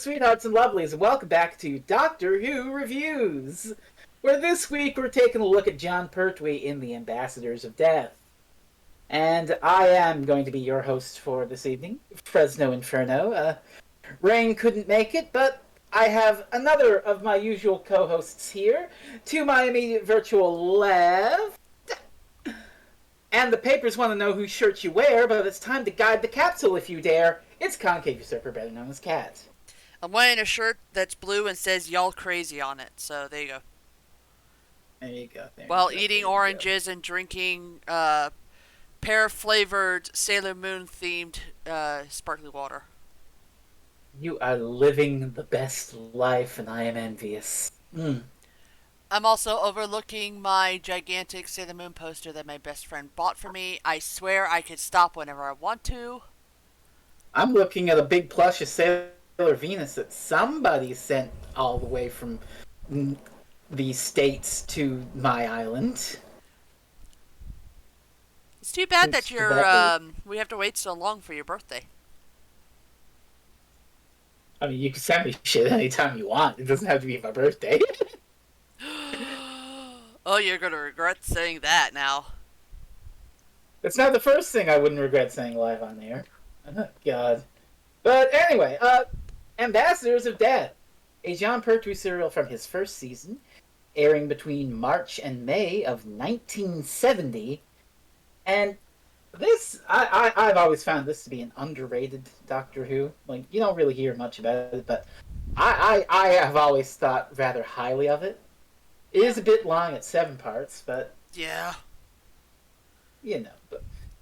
sweethearts and lovelies, and welcome back to Doctor Who Reviews, where this week we're taking a look at Jon Pertwee in The Ambassadors of Death. And I am going to be your host for this evening, Frezno Inferno. Rain couldn't make it, but I have another of my usual co-hosts here, to my immediate virtual left. And the papers want to know whose shirt you wear, but it's time to guide the capsule if you dare. It's Concave Usurper, better known as Kat. I'm wearing a shirt that's blue and says "Y'all crazy" on it, so there you go. There you go. While eating oranges and drinking pear-flavored Sailor Moon-themed sparkling water. You are living the best life, and I am envious. I'm also overlooking my gigantic Sailor Moon poster that my best friend bought for me. I swear I could stop whenever I want to. I'm looking at a big plush of Sailor Venus that somebody sent all the way from the States to my island. It's too bad that we have to wait so long for your birthday. I mean, you can send me shit anytime you want. It doesn't have to be my birthday. Oh, you're going to regret saying that now. It's not the first thing I wouldn't regret saying live on air. Oh, God. But anyway, Ambassadors of Death, a Jon Pertwee serial from his first season, airing between March and May of 1970. And this, I've always found this to be an underrated Doctor Who. Like, you don't really hear much about it, but I have always thought rather highly of it. It is a bit long at 7 parts, but... Yeah. You know,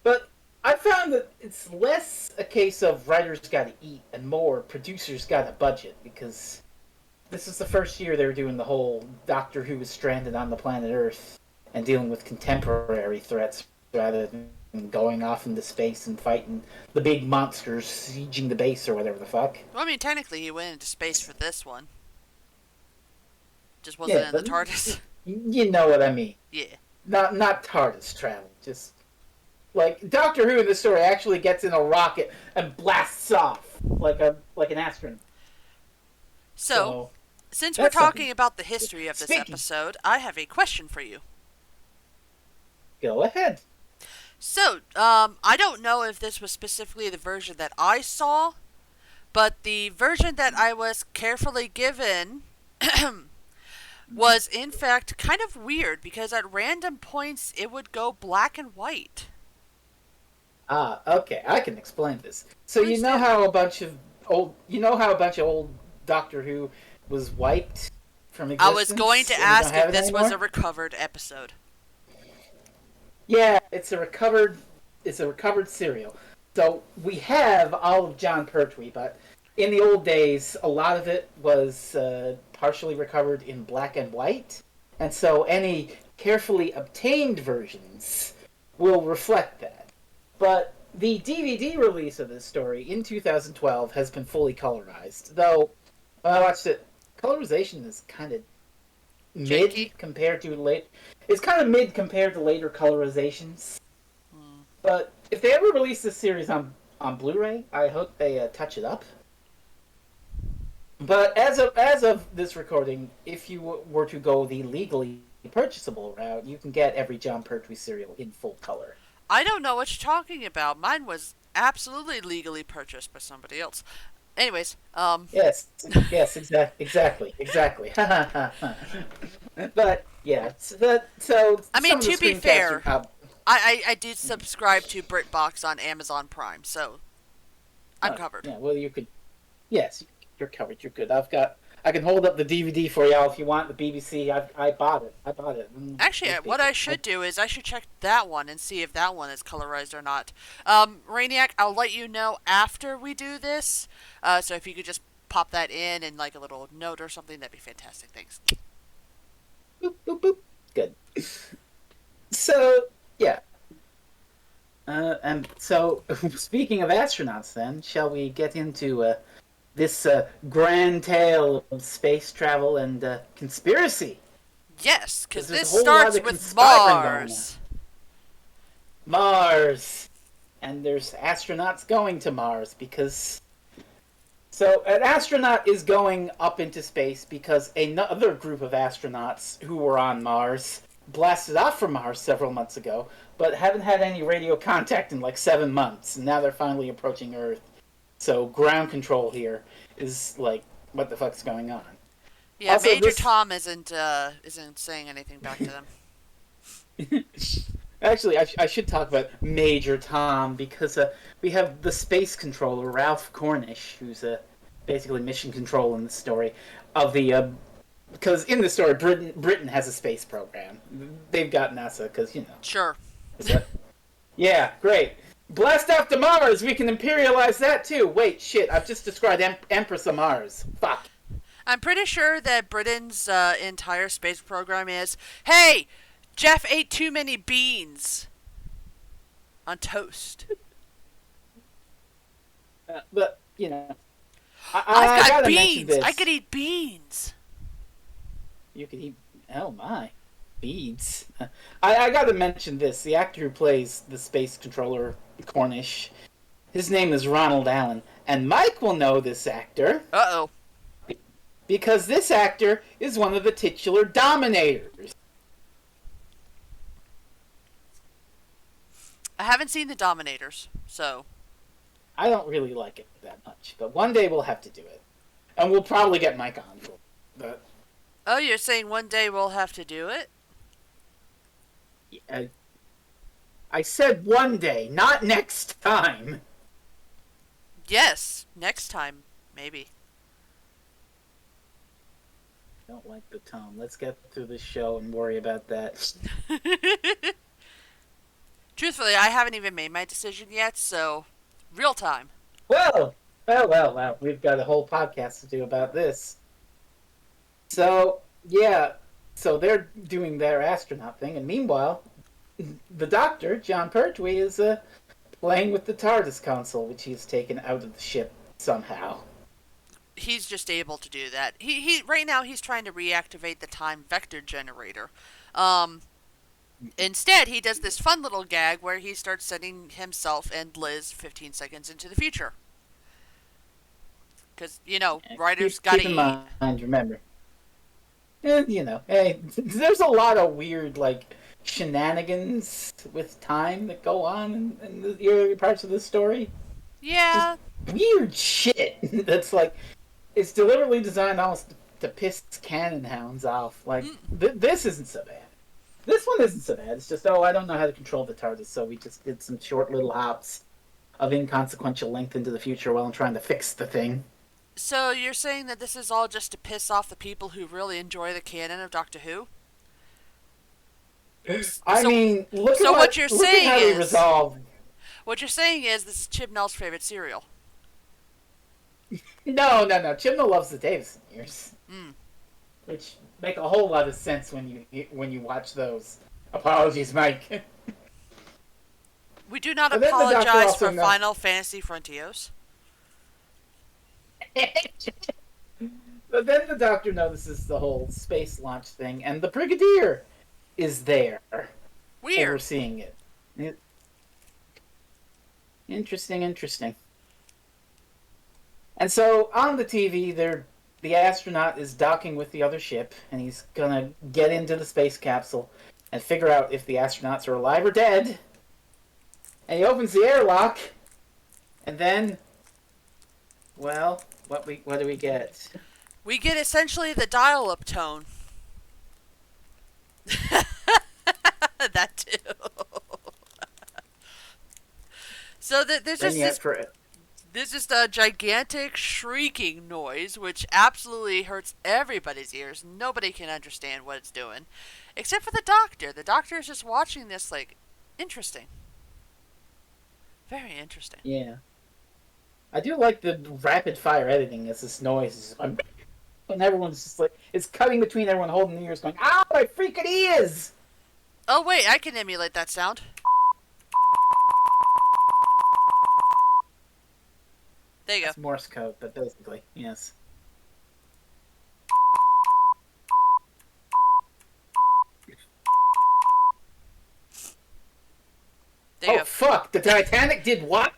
but I found that it's less a case of writers gotta eat and more producers got a budget, because this is the first year they were doing the whole Doctor Who is stranded on the planet Earth and dealing with contemporary threats rather than going off into space and fighting the big monsters sieging the base or whatever the fuck. Well, I mean, technically he went into space for this one. Just wasn't in the TARDIS. You know what I mean. Yeah. Not TARDIS travel, just... Like, Doctor Who in this story actually gets in a rocket and blasts off like an astronaut. So since we're talking about the history of this episode, I have a question for you. Go ahead. So, I don't know if this was specifically the version that I saw, but the version that I was carefully given was in fact kind of weird, because at random points it would go black and white. Ah, okay, I can explain this. So you know how a bunch of old Doctor Who was wiped from existence? I was going to ask if this was a recovered episode. Yeah, it's a recovered serial. So we have all of Jon Pertwee, but in the old days, a lot of it was partially recovered in black and white, and so any carefully obtained versions will reflect that. But the DVD release of this story in 2012 has been fully colorized, though when I watched it, colorization is kind of mid compared to late. It's kind of mid compared to later colorizations. But if they ever release this series on Blu-ray, I hope they touch it up. But as of this recording, if you were to go the legally purchasable route, you can get every Jon Pertwee serial in full color. I don't know what you're talking about. Mine was absolutely legally purchased by somebody else. Anyways, Yes, exactly. But yeah, so I mean, to be fair, I did subscribe to BritBox on Amazon Prime, so I'm covered. Yeah, well, you could. Yes, you're covered. You're good. I can hold up the DVD for y'all if you want. The BBC, I bought it. Actually, what I should do is I should check that one and see if that one is colorized or not. Rainiac, I'll let you know after we do this. So if you could just pop that in like a little note or something, that'd be fantastic. Thanks. Boop, boop, boop. Good. So, yeah. And so, speaking of astronauts then, shall we get into this grand tale of space travel and conspiracy? Yes, because this starts with Mars. Mars! And there's astronauts going to Mars because So an astronaut is going up into space because another group of astronauts who were on Mars blasted off from Mars several months ago, but haven't had any radio contact in like 7 months, and now they're finally approaching Earth. So ground control here is like, what the fuck's going on? Yeah, Also, Major this Tom isn't saying anything back to them. actually, I should talk about Major Tom because we have the space controller Ralph Cornish, who's basically mission control in the story of the. Because in the story, Britain has a space program. They've got NASA because Sure. Yeah, great. Blast off to Mars. We can imperialize that too. Wait, shit. I've just described Empress of Mars. Fuck. I'm pretty sure that Britain's entire space program is, hey, Jeff ate too many beans on toast. But I've got gotta mention beans. this. I could eat beans. You could eat. Oh my, beads. I gotta mention this. The actor who plays the space controller Cornish, his name is Ronald Allen, and Mike will know this actor. Uh-oh. Because this actor is one of the titular Dominators. I haven't seen the Dominators, so. I don't really like it that much, but one day we'll have to do it, and we'll probably get Mike on for it. But Oh, you're saying one day we'll have to do it? I said one day, not next time. Yes, next time, maybe. Don't like the tone. Let's get through this show and worry about that. Truthfully, I haven't even made my decision yet, so real time. Well. We've got a whole podcast to do about this. So, yeah. So they're doing their astronaut thing, and meanwhile, the Doctor, John Pertwee, is playing with the TARDIS console, which he's taken out of the ship somehow. He's just able to do that. He right now he's trying to reactivate the time vector generator. Instead, he does this fun little gag where he starts sending himself and Liz 15 seconds into the future. Because, writers gotta keep in eat. mind, remember. Hey, there's a lot of weird, shenanigans with time that go on in the early parts of the story. Yeah. Just weird shit that's it's deliberately designed almost to piss cannon hounds off. This isn't so bad. This one isn't so bad. It's just, I don't know how to control the TARDIS, so we just did some short little hops of inconsequential length into the future while I'm trying to fix the thing. So you're saying that this is all just to piss off the people who really enjoy the canon of Doctor Who? I mean, look at what you're saying how is we resolved. What you're saying is this is Chibnall's favorite cereal. No. Chibnall loves the Davison years, which make a whole lot of sense when you watch those. Apologies, Mike. We do not But then the Doctor apologize also for knows- Final Fantasy Frontios. But then the Doctor notices the whole space launch thing, and the Brigadier is there, Weird. overseeing it. Interesting. And so on the TV, the astronaut is docking with the other ship, and he's gonna get into the space capsule and figure out if the astronauts are alive or dead. And he opens the airlock, and then, well, what do we get? We get essentially the dial-up tone. That too. So there's just a gigantic shrieking noise, which absolutely hurts everybody's ears. Nobody can understand what it's doing, except for the Doctor. The Doctor is just watching this interesting. Very interesting. Yeah. I do like the rapid fire editing as this noise is when everyone's just it's cutting between everyone holding the ears going, ow, my freaking ears! Oh wait, I can emulate that sound. There you go. It's Morse code, but basically, yes. There you go. Fuck! The Titanic did what?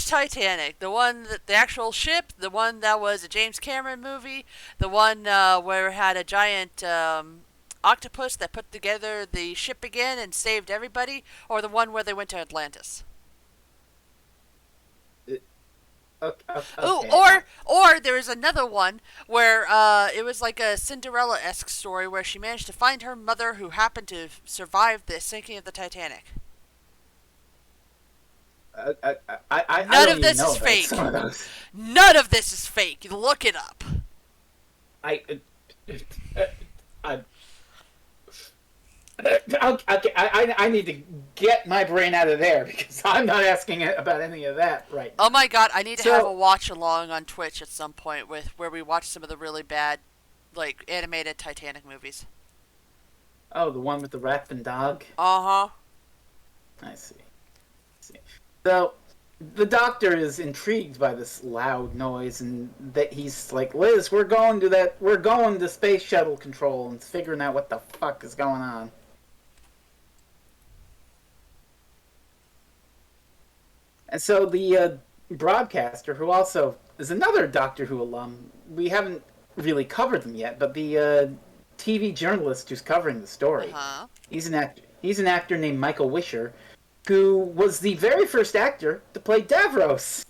Which Titanic? The one, the actual ship? The one that was a James Cameron movie? The one where it had a giant octopus that put together the ship again and saved everybody? Or the one where they went to Atlantis? Okay. Or there was another one where it was like a Cinderella-esque story where she managed to find her mother who happened to survive the sinking of the Titanic. None of this is fake. None of this is fake. Look it up. I need to get my brain out of there because I'm not asking about any of that right now. Oh my god, I need to have a watch along on Twitch at some point where we watch some of the really bad, like, animated Titanic movies. Oh, the one with the rapping dog? Uh-huh. I see. So, the doctor is intrigued by this loud noise, and that he's like, Liz, we're going to space shuttle control and figuring out what the fuck is going on. And so the broadcaster, who also is another Doctor Who alum, we haven't really covered them yet, but the TV journalist who's covering the story, he's an actor named Michael Wisher, who was the very first actor to play Davros.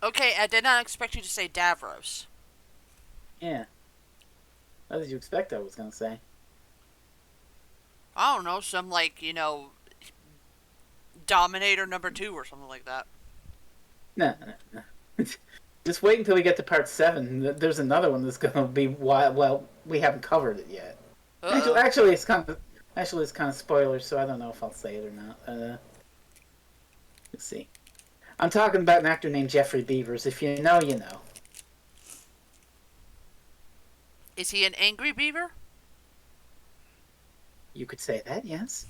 Okay, I did not expect you to say Davros. Yeah. What did you expect I was going to say? I don't know, some, like, Dominator #2 or something like that. No. Just wait until we get to part 7. There's another one that's going to be well, we haven't covered it yet. Actually, it's kind of spoilers, so I don't know if I'll say it or not. Let's see. I'm talking about an actor named Jeffrey Beavers. If you know, you know. Is he an angry beaver? You could say that, yes.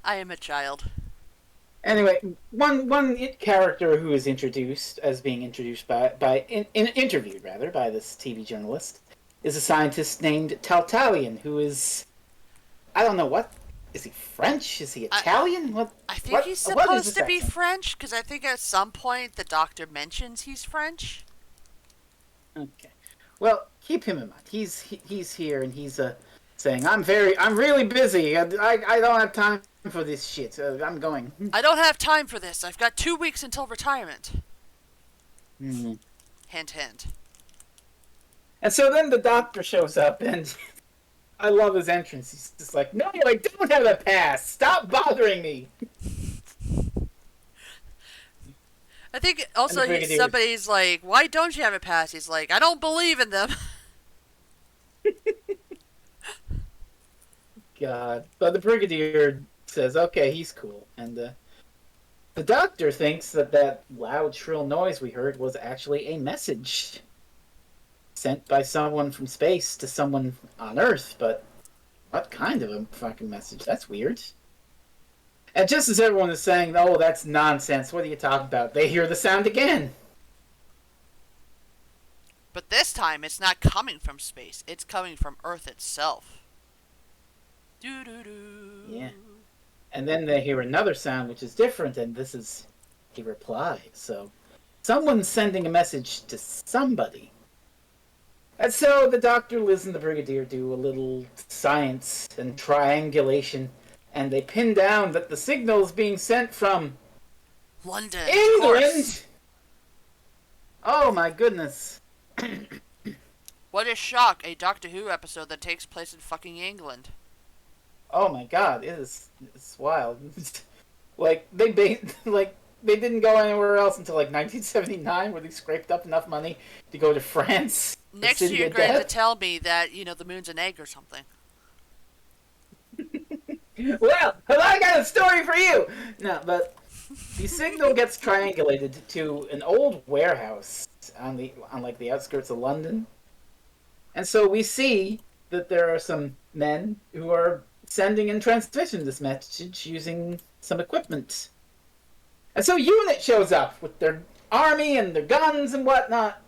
I am a child. Anyway, one character who is being introduced by interviewed by this TV journalist is a scientist named Taltalian, who is, I don't know, what is he, French? Is he Italian? I think he's supposed to be French, because I think at some point the doctor mentions he's French. Okay, well, keep him in mind. He's here and he's saying, I'm really busy. I don't have time for this shit. I'm going. I don't have time for this. I've got 2 weeks until retirement. Mm-hmm. Hint, hint. And so then the doctor shows up, and I love his entrance. He's just like, no, I don't have a pass. Stop bothering me. I think also somebody's like, why don't you have a pass? He's like, I don't believe in them. God. But the Brigadier says, okay, he's cool. And the doctor thinks that loud, shrill noise we heard was actually a message sent by someone from space to someone on Earth, but what kind of a fucking message? That's weird. And just as everyone is saying, oh, that's nonsense, what are you talking about? They hear the sound again. But this time, it's not coming from space. It's coming from Earth itself. Doo-doo-doo. Yeah. And then they hear another sound, which is different, and this is a reply. So, someone's sending a message to somebody. And so the Doctor, Liz, and the Brigadier do a little science and triangulation, and they pin down that the signal is being sent from London, England. Oh my goodness! What a shock! A Doctor Who episode that takes place in fucking England. Oh my god, it's wild. Like they didn't go anywhere else until like 1979, where they scraped up enough money to go to France. Next year, you're going to tell me that, the moon's an egg or something. Well, I got a story for you! No, but the signal gets triangulated to an old warehouse on the outskirts of London. And so we see that there are some men who are sending and transmitting this message using some equipment. And so UNIT shows up with their army and their guns and whatnot.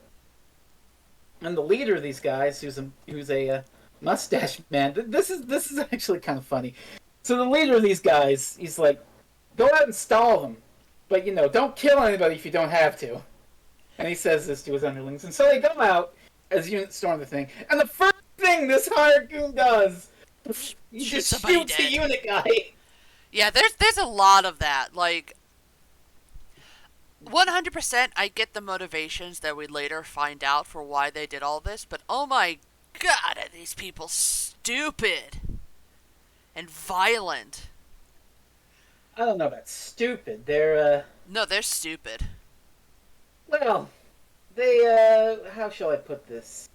And the leader of these guys, who's a Mustache Man. This is actually kind of funny. So the leader of these guys, he's like, go out and stall them, but don't kill anybody if you don't have to. And he says this to his underlings, and so they go out as units storm the thing. And the first thing this hired goon does, he Shoot just somebody shoots the dead. unit guy. Yeah, there's a lot of that. Like, 100% I get the motivations that we later find out for why they did all this, but oh my god, are these people stupid and violent. I don't know about stupid. They're No, they're stupid. well, they how shall I put this?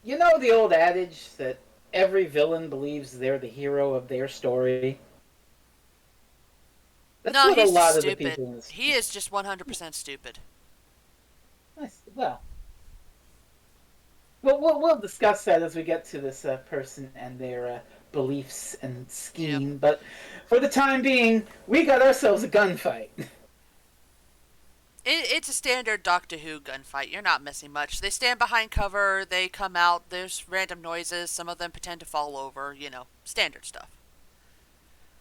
You know the old adage that every villain believes they're the hero of their story? That's No, what a he's just lot of the stupid. people in this. He is just 100% stupid. Well, we'll discuss that as we get to this person and their beliefs and scheme. Yep. But for the time being, we got ourselves a gunfight. It's a standard Doctor Who gunfight. You're not missing much. They stand behind cover, they come out, there's random noises, some of them pretend to fall over, standard stuff.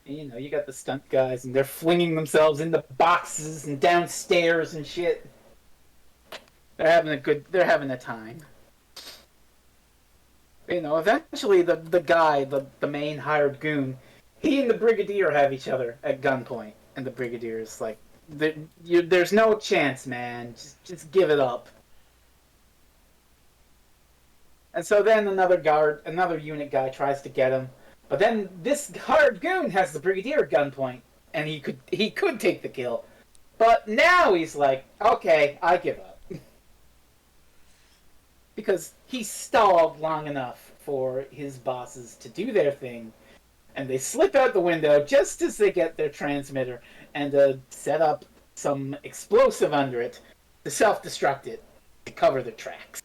And, you got the stunt guys, and they're flinging themselves into boxes and downstairs and shit. They're having a time. Eventually the guy, the main hired goon, he and the Brigadier have each other at gunpoint, and the Brigadier is like, there's no chance, man. Just give it up. And so then another unit guy tries to get him, but then this hired goon has the Brigadier at gunpoint, and he could take the kill, but now he's like, okay, I give up. Because he stalled long enough for his bosses to do their thing, and they slip out the window just as they get their transmitter and set up some explosive under it to self-destruct it to cover their tracks.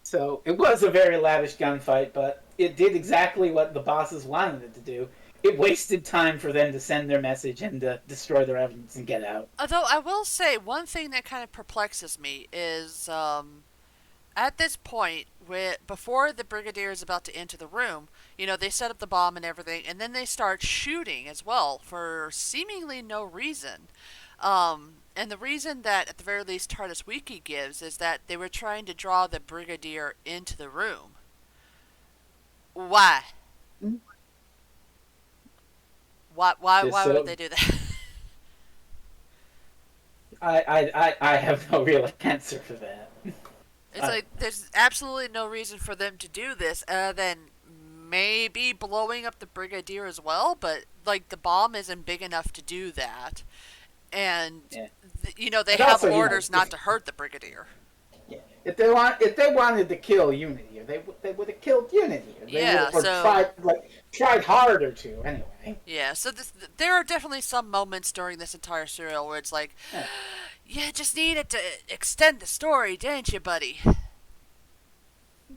So it was a very lavish gunfight, but it did exactly what the bosses wanted it to do. It wasted time for them to send their message and destroy their evidence and get out. Although I will say, one thing that kind of perplexes me is, at this point, before the Brigadier is about to enter the room, they set up the bomb and everything, and then they start shooting as well for seemingly no reason. And the reason that, at the very least, TARDIS Wiki gives is that they were trying to draw the Brigadier into the room. Why? Mm-hmm. Why would they do that? I have no real answer for that. It's like, there's absolutely no reason for them to do this other than maybe blowing up the Brigadier as well, but, like, the bomb isn't big enough to do that. And, yeah. They have orders not to hurt the Brigadier. Yeah. If they wanted to kill Unity, they would have killed Unity. Tried harder to anyway. Yeah, so there are definitely some moments during this entire serial where it's like, you just needed to extend the story, didn't you, buddy?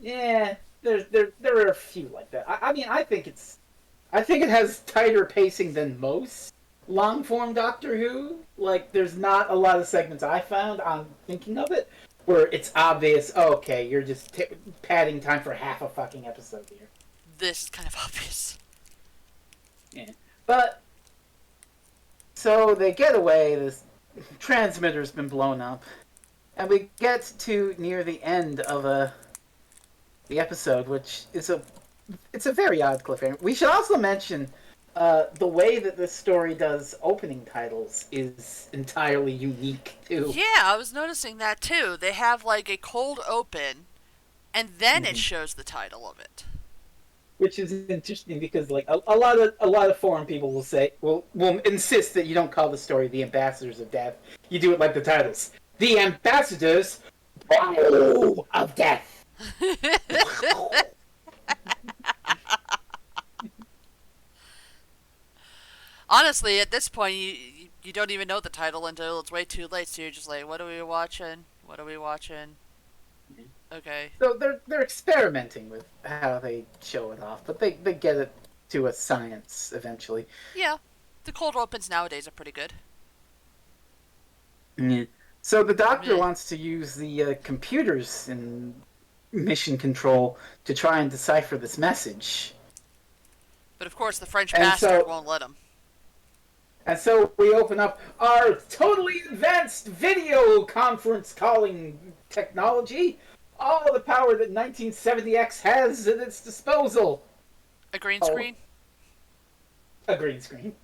Yeah, there are a few like that. I mean, I think it has tighter pacing than most long form Doctor Who. Like, there's not a lot of segments I found on thinking of it where it's obvious. Oh, okay, you're just padding time for half a fucking episode here. This is kind of obvious. Yeah, but so they get away. This transmitter's been blown up, and we get to near the end of the episode, which is a very odd cliffhanger. We should also mention the way that this story does opening titles is entirely unique too. Yeah, I was noticing that too. They have like a cold open, and then it shows the title of it. Which is interesting because, like, a lot of foreign people will insist that you don't call the story "The Ambassadors of Death." You do it like the titles: "The Ambassadors of Death." Honestly, at this point, you don't even know the title until it's way too late. So you're just like, "What are we watching? What are we watching?" Okay. So they're experimenting with how they show it off, but they get it to a science eventually. Yeah, the cold opens nowadays are pretty good. Yeah. So the doctor Meh. wants to use the computers in mission control to try and decipher this message. But of course, the French And bastard so won't let him. And so we open up our totally advanced video conference calling technology, all the power that 1970X has at its disposal. A green Oh, screen? a green screen.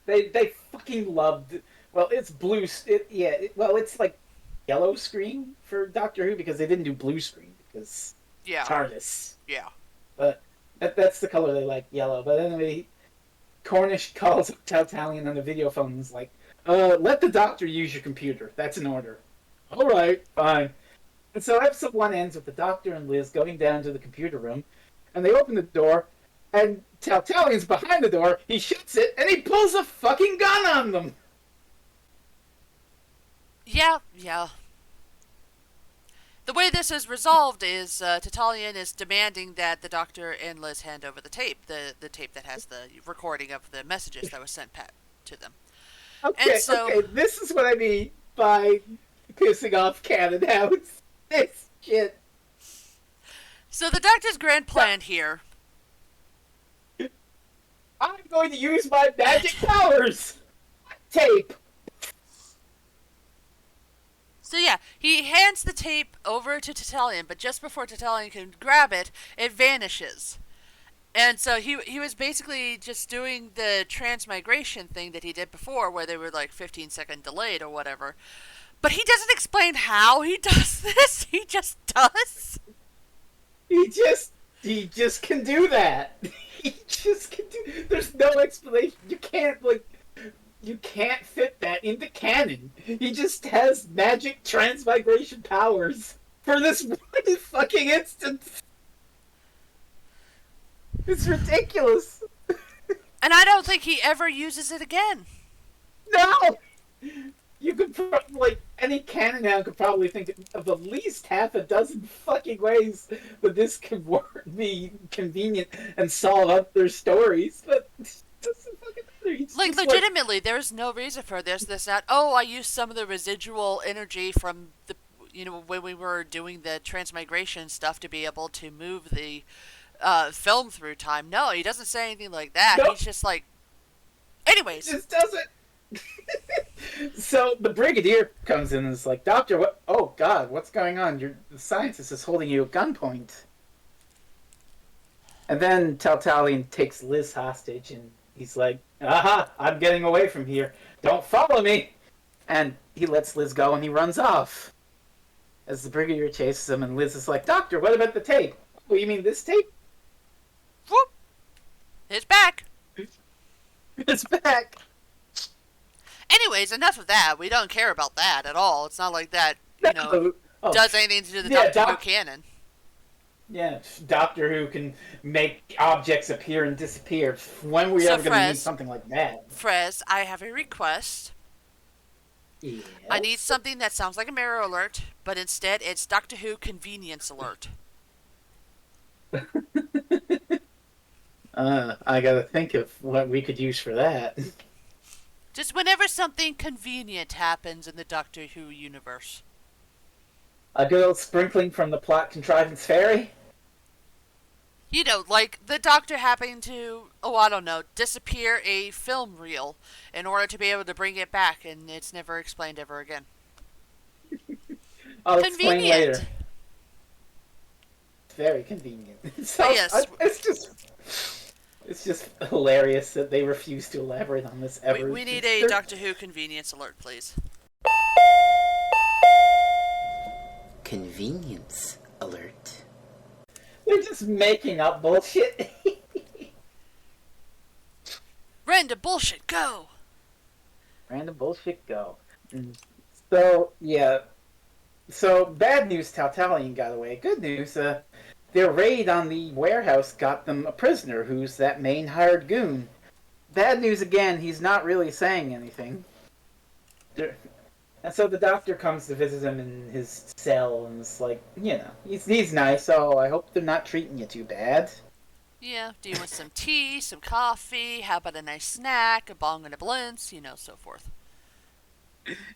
They fucking loved. Well, it's blue. It's like yellow screen for Doctor Who because they didn't do blue screen because Yeah. TARDIS. Yeah. But that's the color they like, yellow. But anyway, Cornish calls up Italian on the video phone and is like, let the doctor use your computer. That's an order. All right, fine. And so episode 1 ends with the doctor and Liz going down to the computer room, and they open the door, and Italian's behind the door, he shuts it, and he pulls a fucking gun on them. Yeah. The way this is resolved is Tatalian is demanding that the Doctor and Liz hand over the tape, the tape that has the recording of the messages that was sent to them. Okay, this is what I mean by pissing off Cannon House. This shit. So the Doctor's grand plan here. I'm going to use my magic powers. Tape. So yeah, he hands the tape over to Tatalian, but just before Tatalian can grab it, it vanishes. And so he was basically just doing the transmigration thing that he did before, where they were like 15-second delayed or whatever. But he doesn't explain how he does this. He just does. He just can do that. He just can do. There's no explanation. You can't fit that into canon. He just has magic transmigration powers for this one fucking instance. It's ridiculous. And I don't think he ever uses it again. No! You could any canon now could probably think of at least half a dozen fucking ways that this could be convenient and solve other stories, but it doesn't fucking matter. Like, legitimately, there's no reason for this, that. Oh, I used some of the residual energy from the, when we were doing the transmigration stuff to be able to move the film through time. No, he doesn't say anything like that. Nope. He's just like, anyways. He just doesn't. So the brigadier comes in and is like, Doctor, what? Oh God, what's going on? The scientist is holding you at gunpoint. And then Taltalian takes Liz hostage, and he's like, "Aha! I'm getting away from here. Don't follow me!" And he lets Liz go, and he runs off. As the brigadier chases him, and Liz is like, "Doctor, what about the tape? Oh, you mean this tape?" Whoop! It's back. It's back. Anyways, enough of that. We don't care about that at all. It's not like that, does anything to do the Doctor Who canon. Yeah, Doctor Who can make objects appear and disappear. When were we ever going to need something like that? Frez, I have a request. Yes? I need something that sounds like a mirror alert, but instead it's Doctor Who convenience alert. I gotta think of what we could use for that. Just whenever something convenient happens in the Doctor Who universe. A good old sprinkling from the plot contrivance fairy? Like the Doctor having to, I don't know, disappear a film reel in order to be able to bring it back, and it's never explained ever again. I'll explain later. Very convenient. So, yes. It's just hilarious that they refuse to elaborate on this ever. We need a Doctor Who convenience alert, please. Convenience alert. They're just making up bullshit. Random bullshit, go! Random bullshit, go. So, yeah. So, bad news, Taltalian got away. Good news, their raid on the warehouse got them a prisoner who's that main hired goon. Bad news again, he's not really saying anything. And so the doctor comes to visit him in his cell and is like, he's nice, so I hope they're not treating you too bad. Yeah, do you want some tea, some coffee, how about a nice snack, a bong and a blintz, so forth.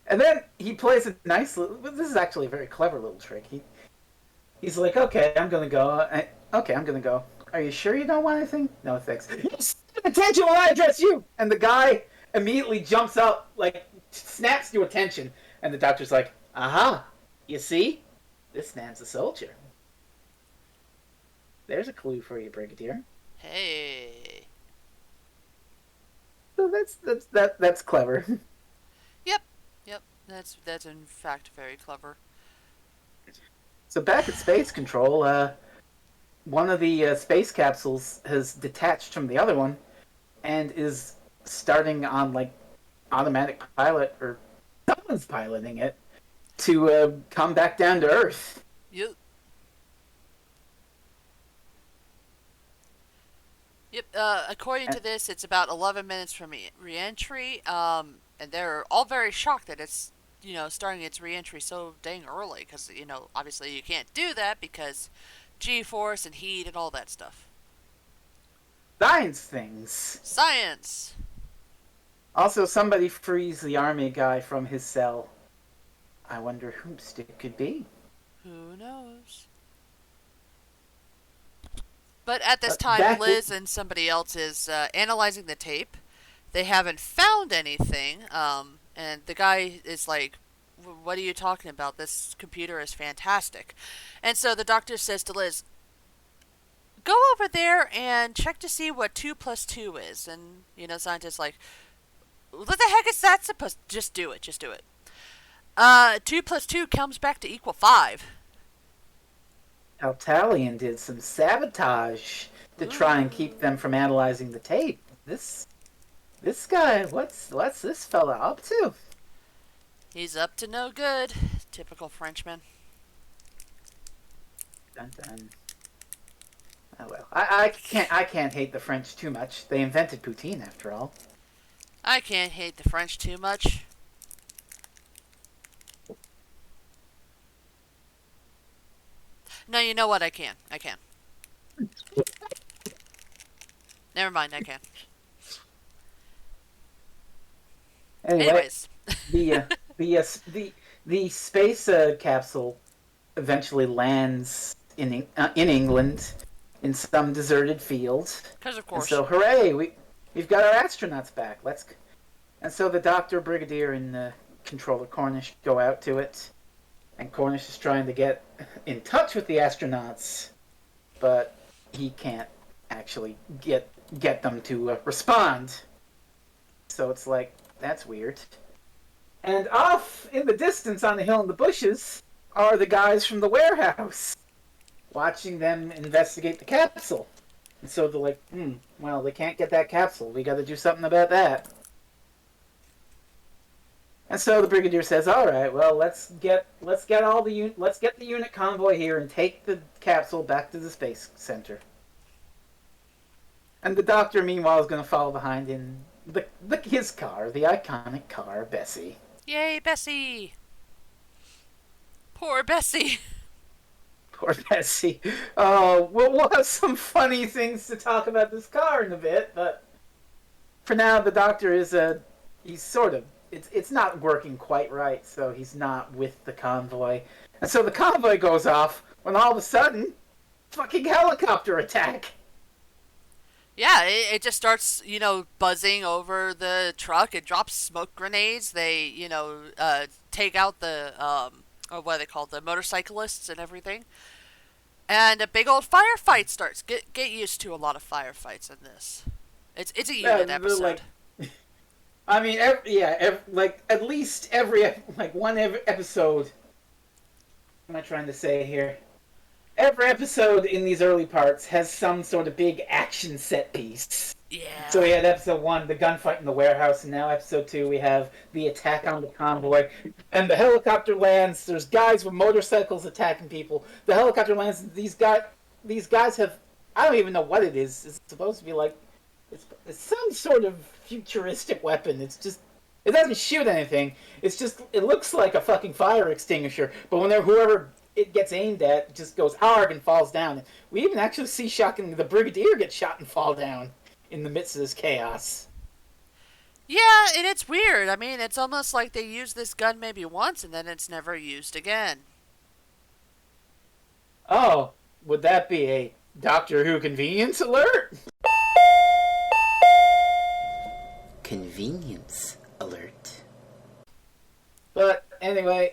And then he plays a nice little. This is actually a very clever little trick. He's like, okay, I'm gonna go. Okay, I'm gonna go. Are you sure you don't want anything? No, thanks. Attention when I address you. And the guy immediately jumps up, like snaps to attention, and the doctor's like, aha, you see, this man's a soldier. There's a clue for you, Brigadier. Hey. So that's clever. Yep. Yep. That's in fact very clever. So back at Space Control, one of the space capsules has detached from the other one and is starting on like automatic pilot, or someone's piloting it to come back down to Earth. Yep. Yep. According to this, it's about 11 minutes from re-entry. And they're all very shocked that it's starting its re-entry so dang early because obviously you can't do that because G-force and heat and all that stuff. Science things. Science. Also, somebody frees the army guy from his cell. I wonder who it could be. Who knows? But at this time, Liz and somebody else is analyzing the tape. They haven't found anything, and the guy is like, what are you talking about? This computer is fantastic. And so the doctor says to Liz, go over there and check to see what 2 plus 2 is. And, scientist's like, what the heck is that supposed to... Just do it. 2 plus 2 comes back to equal 5. Altalian did some sabotage to try and keep them from analyzing the tape. This guy, what's this fella up to? He's up to no good. Typical Frenchman. Dun dun. Oh well, I can't hate the French too much. They invented poutine after all. I can't hate the French too much. No, you know what? I can. Never mind, I can. Anyway, Anyways. the space capsule eventually lands in England in some deserted field. Because of course. And so hooray, we've got our astronauts back. And so the doctor, Brigadier, and Controller Cornish go out to it. And Cornish is trying to get in touch with the astronauts, but he can't actually get them to respond. So it's like, that's weird. And off in the distance on the hill in the bushes are the guys from the warehouse, watching them investigate the capsule. And so they're like, well, they can't get that capsule. We got to do something about that. And so the Brigadier says, all right, well, let's get the unit convoy here and take the capsule back to the space center. And the doctor, meanwhile, is going to follow behind in his car, the iconic car, Bessie. Yay, Bessie! Poor Bessie. Poor Bessie. Oh, we'll have some funny things to talk about this car in a bit, but for now, the doctor is he's sort of. It's not working quite right, so he's not with the convoy. And so the convoy goes off when all of a sudden, fucking helicopter attack. Yeah, it just starts, buzzing over the truck. It drops smoke grenades. They, take out the, what are they called, the motorcyclists and everything. And a big old firefight starts. Get used to a lot of firefights in this. It's a unit episode. I mean, at least every episode. What am I trying to say here? Every episode in these early parts has some sort of big action set piece. Yeah. So we had episode 1, the gunfight in the warehouse, and now episode 2, we have the attack on the convoy. And the helicopter lands, there's guys with motorcycles attacking people. The helicopter lands, these guys have, I don't even know what it is. It's supposed to be like, it's some sort of futuristic weapon. It doesn't shoot anything. It looks like a fucking fire extinguisher. But whoever it gets aimed at just goes arg and falls down. We even actually see the Brigadier get shot and fall down in the midst of this chaos. Yeah, and it's weird. I mean, it's almost like they use this gun maybe once and then it's never used again. Oh, would that be a Doctor Who convenience alert? Convenience alert. But anyway,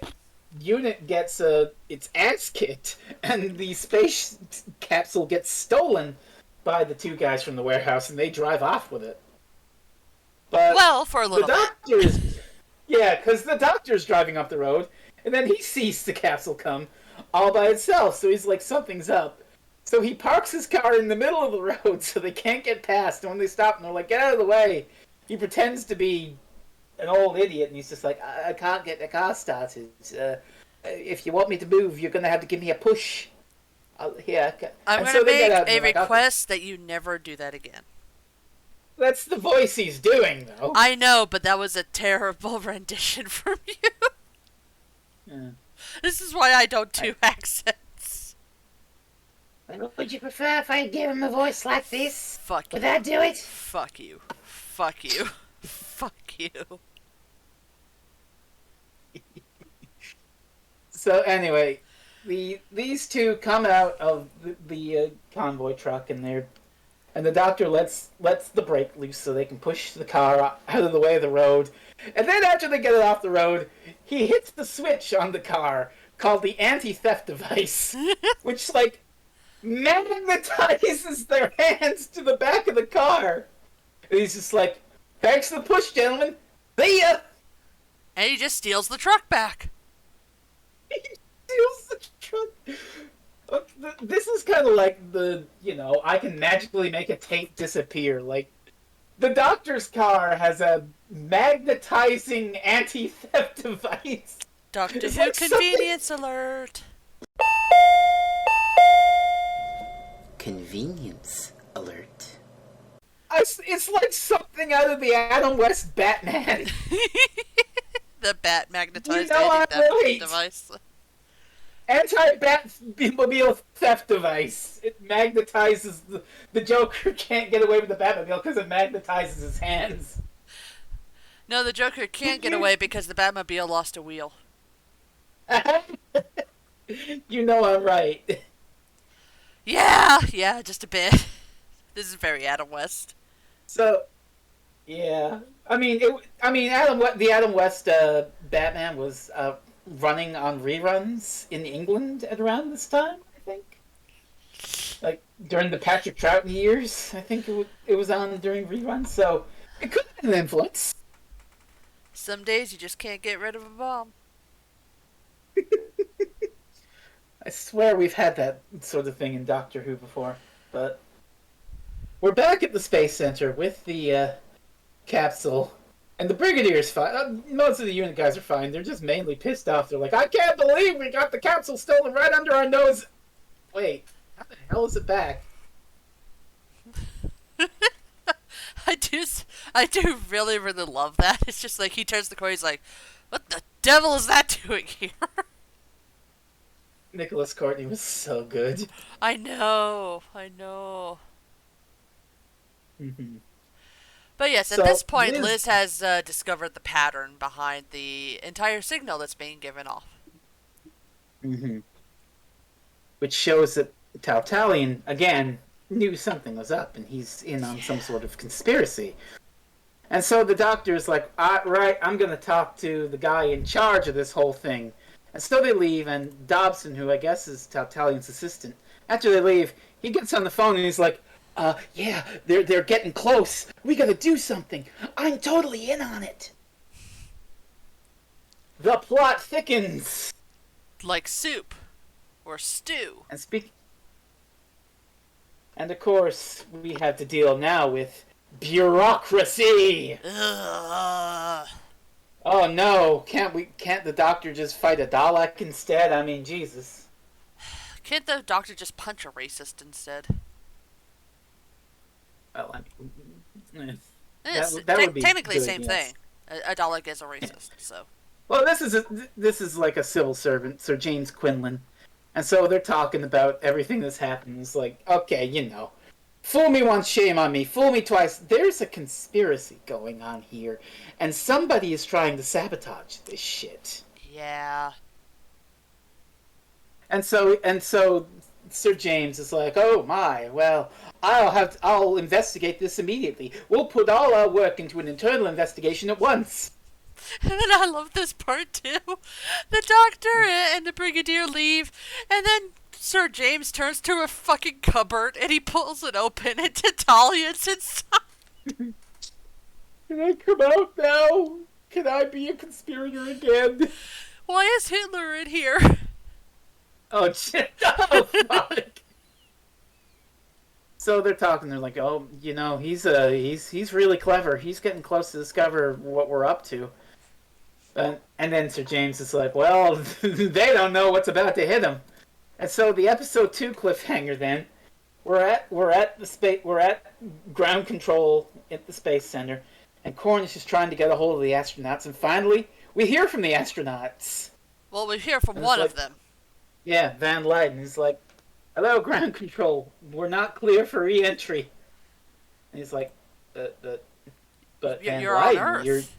Unit gets its ass kicked, and the space capsule gets stolen by the two guys from the warehouse, and they drive off with it. But Well, for a the little bit. doctor's, yeah, because the doctor's driving up the road, and then he sees the capsule come all by itself. So he's like, something's up. So he parks his car in the middle of the road so they can't get past. And when they stop, and they're like, get out of the way. He pretends to be an old idiot, and he's just like, I can't get the car started. If you want me to move, you're going to have to give me a push. Here. I'm going to make a request that you never do that again. That's the voice he's doing, though. I know, but that was a terrible rendition from you. Yeah. This is why I don't do accents. Would you prefer if I gave him a voice like this? Fuck you. Would that do it? Fuck you. Fuck you. Fuck you. So anyway, these two come out of the convoy truck, and the doctor lets the brake loose so they can push the car out of the way of the road. And then after they get it off the road, he hits the switch on the car called the anti-theft device, which like magnetizes their hands to the back of the car. And he's just like, thanks for the push, gentlemen. See ya! And he just steals the truck back. He steals the truck. This is kind of like I can magically make a tape disappear. Like, the doctor's car has a magnetizing anti-theft device. Doctor Who convenience alert. Convenience alert. It's like something out of the Adam West Batman. The bat magnetized anti-theft device. Anti-Batmobile theft device. It magnetizes the Joker can't get away with the Batmobile because it magnetizes his hands. No, the Joker can't get away because the Batmobile lost a wheel. You know I'm right. Yeah, just a bit. This is very Adam West. So, yeah, the Adam West Batman was running on reruns in England at around this time, I think. Like during the Patrick Troughton years, I think it was on during reruns. So it could have been an influence. Some days you just can't get rid of a bomb. I swear we've had that sort of thing in Doctor Who before, but we're back at the Space Center with the capsule, and the Brigadier's fine. Most of the unit guys are fine. They're just mainly pissed off. They're like, I can't believe we got the capsule stolen right under our nose. Wait, how the hell is it back? I do really, really love that. It's just like he turns the corner, he's like, what the devil is that doing here? Nicholas Courtney was so good. I know. Mm-hmm. But yes, at this point, Liz has discovered the pattern behind the entire signal that's being given off. Mm-hmm. Which shows that Tautalian, again, knew something was up, and he's in on some sort of conspiracy. And so the doctor's like, right, I'm going to talk to the guy in charge of this whole thing. And so they leave, and Dobson, who I guess is Tautalian's assistant, after they leave, he gets on the phone and he's like, yeah, they're getting close. We gotta do something. I'm totally in on it. The plot thickens. Like soup. Or stew. And of course, we have to deal now with bureaucracy. Ugh. Oh no, can't the doctor just fight a Dalek instead? I mean, Jesus. Can't the doctor just punch a racist instead? Well, I mean, that would be technically the same thing. A Dalek is a racist, so. Well, this is like a civil servant, Sir James Quinlan, and so they're talking about everything that's happened. It's like, okay, Fool me once, shame on me. Fool me twice. There's a conspiracy going on here, and somebody is trying to sabotage this shit. Yeah. And so Sir James is like, "Oh my, well, I'll investigate this immediately. We'll put all our work into an internal investigation at once." And then I love this part too. The doctor and the brigadier leave, and then Sir James turns to a fucking cupboard and he pulls it open, and Talia's inside. Can I come out now? Can I be a conspirator again? Why is Hitler in here? Oh shit! Oh fuck! So they're talking. They're like, "Oh, he's really clever. He's getting close to discover what we're up to." And then Sir James is like, "Well, they don't know what's about to hit them." And so the episode 2 cliffhanger. Then we're at ground control at the space center, and Cornish is trying to get a hold of the astronauts. And finally, we hear from the astronauts. Well, we hear from one of them. Yeah, Van Leyden is like, "Hello, ground control. We're not clear for re-entry." And he's like, but Van you're on Leyden, Earth.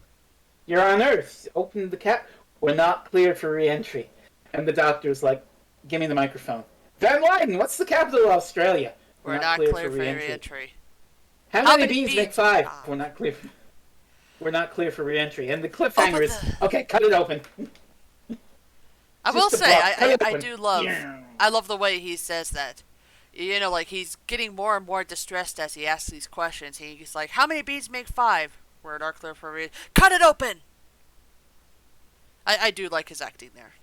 You're on Earth. Open the cap. We're not cleared for re-entry." And the doctor's like, "Give me the microphone." "Van Leyden, what's the capital of Australia?" We're not cleared for re-entry. How many beans make 5? We're not clear. We're not clear for re-entry. And the cliffhanger is, okay, cut it open. I will say, I do love, I love the way he says that. Like he's getting more and more distressed as he asks these questions. He's like, "How many beans make 5? We're not clear for cut it open." I do like his acting there.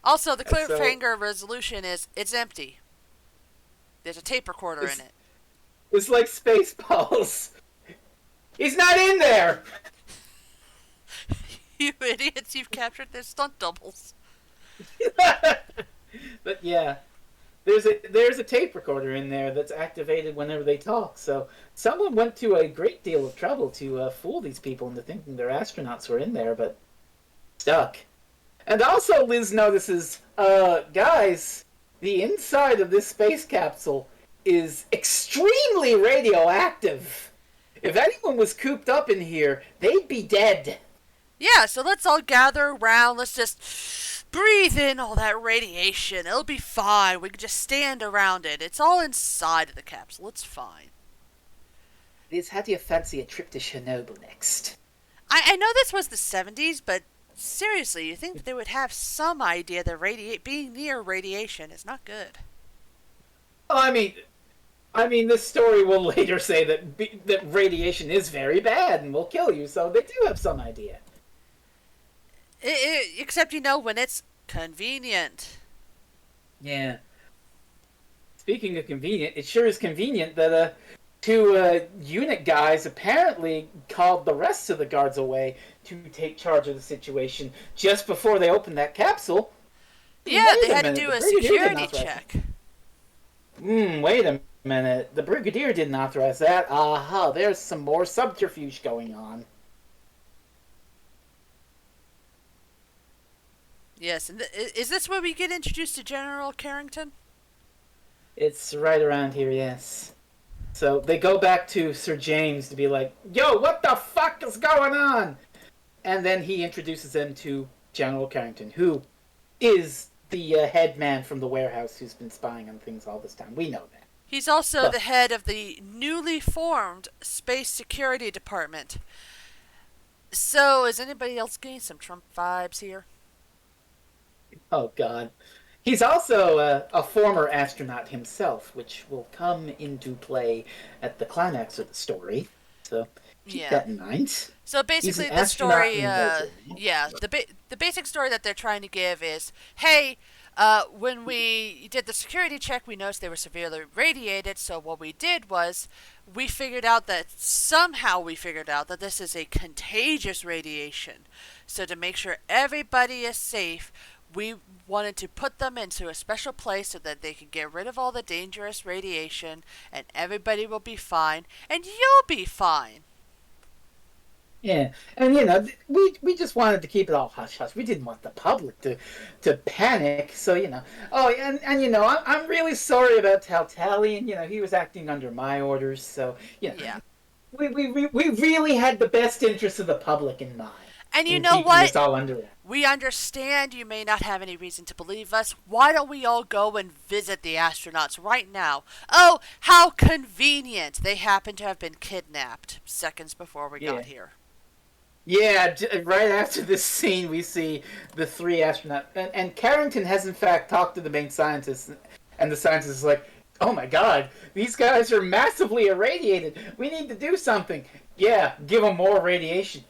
Also, the cliffhanger resolution is it's empty. There's a tape recorder in it. It's like Spaceballs. He's not in there. You idiots! You've captured their stunt doubles. But yeah, there's a tape recorder in there that's activated whenever they talk. So someone went to a great deal of trouble to fool these people into thinking their astronauts were in there, but stuck. And also, Liz notices, guys, the inside of this space capsule is extremely radioactive. If anyone was cooped up in here, they'd be dead. Yeah, so let's all gather around. Let's just breathe in all that radiation. It'll be fine. We can just stand around it. It's all inside of the capsule. It's fine. Liz, how do you fancy a trip to Chernobyl next? I know this was the 70s, but seriously, you think that they would have some idea that being near radiation is not good. Oh, I mean, this story will later say that radiation is very bad and will kill you, so they do have some idea. Except, when it's convenient. Yeah. Speaking of convenient, it sure is convenient that 2 unit guys apparently called the rest of the guards away to take charge of the situation just before they opened that capsule. Yeah, they had to do a security check. Wait a minute. The Brigadier didn't authorize that. Aha, there's some more subterfuge going on. Yes, and is this where we get introduced to General Carrington? It's right around here, yes. So they go back to Sir James to be like, "Yo, what the fuck is going on?" And then he introduces them to General Carrington, who is the head man from the warehouse who's been spying on things all this time. We know that. He's also the head of the newly formed Space Security Department. So, is anybody else getting some Trump vibes here? Oh, God. He's also a former astronaut himself, which will come into play at the climax of the story. So keep that in mind. So basically, the story, the basic story that they're trying to give is, hey, when we did the security check, we noticed they were severely radiated. So what we did was we figured out that this is a contagious radiation. So to make sure everybody is safe, we wanted to put them into a special place so that they could get rid of all the dangerous radiation, and everybody will be fine, and you'll be fine. Yeah, and we just wanted to keep it all hush hush. We didn't want the public to panic. So oh, and I'm really sorry about Tally, and he was acting under my orders. So Yeah. we really had the best interests of the public in mind And you in know keeping what? this all under wraps. We understand you may not have any reason to believe us. Why don't we all go and visit the astronauts right now? Oh, how convenient! They happen to have been kidnapped seconds before we Yeah. got here. Yeah, right after this scene, we see the three astronauts, and Carrington has in fact talked to the main scientist, and the scientist is like, "Oh my God, these guys are massively irradiated. We need to do something." Yeah, give them more radiation.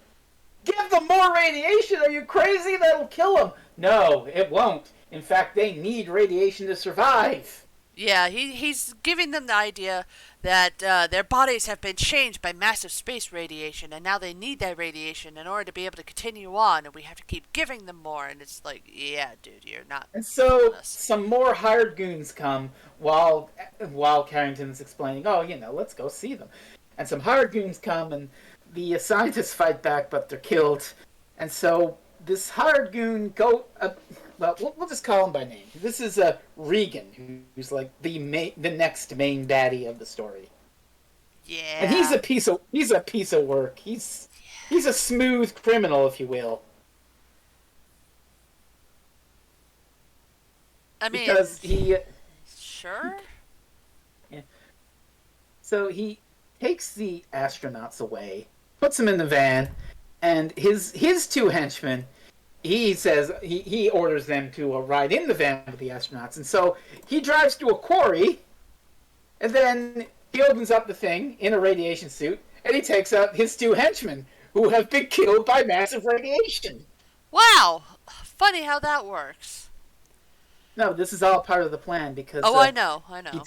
Give them more radiation? Are you crazy? That'll kill them. No, it won't. In fact, they need radiation to survive. Yeah, he's giving them the idea that their bodies have been changed by massive space radiation, and now they need that radiation in order to be able to continue on, and we have to keep giving them more. And it's like, yeah, dude, you're not And fooling so us. some more hired goons come while Carrington's explaining, "Oh, let's go see them." And some hired goons come, and the scientists fight back, but they're killed. And so this hired goon well, we'll just call him by name. This is Regan, who's like the next main baddie of the story, and Yeah. he's a piece of work. He's a smooth criminal, if you will, I mean, because he sure. yeah, so he takes the astronauts away, puts them in the van, and his two henchmen. He says he orders them to ride in the van with the astronauts, and so he drives to a quarry, and then he opens up the thing in a radiation suit, and he takes out his two henchmen who have been killed by massive radiation. Wow. Funny how that works. No, this is all part of the plan because Oh, I know. I he know.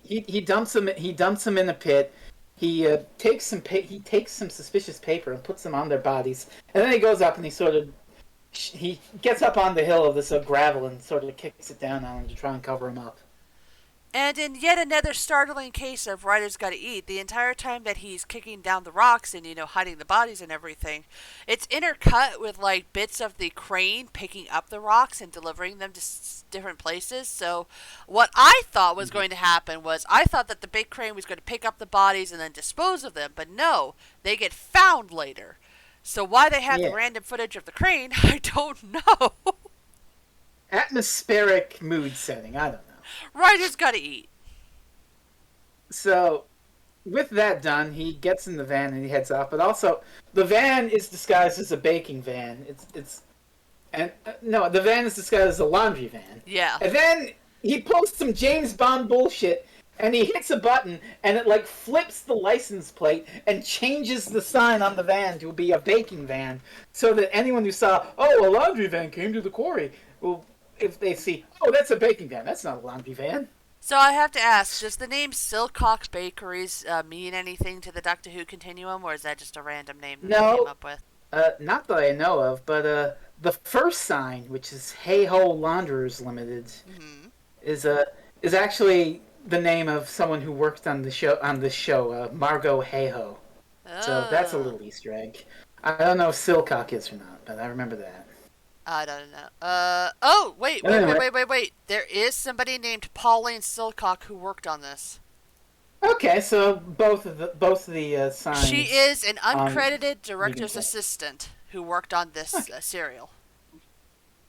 he dumps them in a pit. He takes some suspicious paper and puts them on their bodies, and then he goes up and he gets up on the hill of this gravel and sort of kicks it down on him to try and cover him up. And in yet another startling case of Ryder's Gotta Eat, the entire time that he's kicking down the rocks and, hiding the bodies and everything, it's intercut with, like, bits of the crane picking up the rocks and delivering them to different places. So, what I thought was going to happen was I thought that the big crane was going to pick up the bodies and then dispose of them, but no, they get found later. So, why they have the Yeah, random footage of the crane, I don't know. atmospheric mood setting. I don't know. Ryder's Gotta Eat. So with that done, he gets in the van and he heads off. But also, the van is disguised as a baking van. It's and no, the van is disguised as a laundry van. Yeah. And then he pulls some James Bond bullshit, and he hits a button, and it like flips the license plate and changes the sign on the van to be a baking van, so that anyone who saw, oh, a laundry van came to the quarry, well, if they see, oh, that's a baking van, that's not a laundry van. So I have to ask, does the name Silcock Bakeries mean anything to the Doctor Who continuum, or is that just a random name that they came No, up with? not that I know of, but the first sign, which is Hey Ho Launderers Limited, Hmm. is is actually the name of someone who worked on this show, Margot Hayho. So that's a Oh, little Easter egg. I don't know if Silcock is or not, but I remember that. I don't know. Oh, wait, wait, wait, Anyway, wait, wait, wait. There is somebody named Pauline Silcock who worked on this. okay, so both of the She signs is an on uncredited Regan director's Place. assistant who worked on this Okay, serial.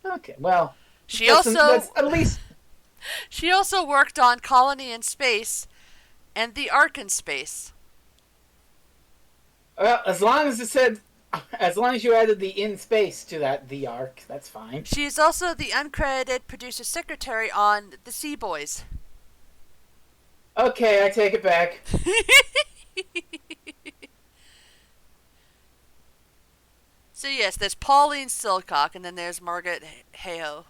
okay, well, She also that's at least she also worked on Colony in Space and The Ark in Space. as long as it said, as long as you added the in space to the arc, that's fine. She is also the uncredited producer secretary on The Sea Boys. Okay, I take it back. So yes, there's Pauline Silcock, and then there's Margaret Hayho.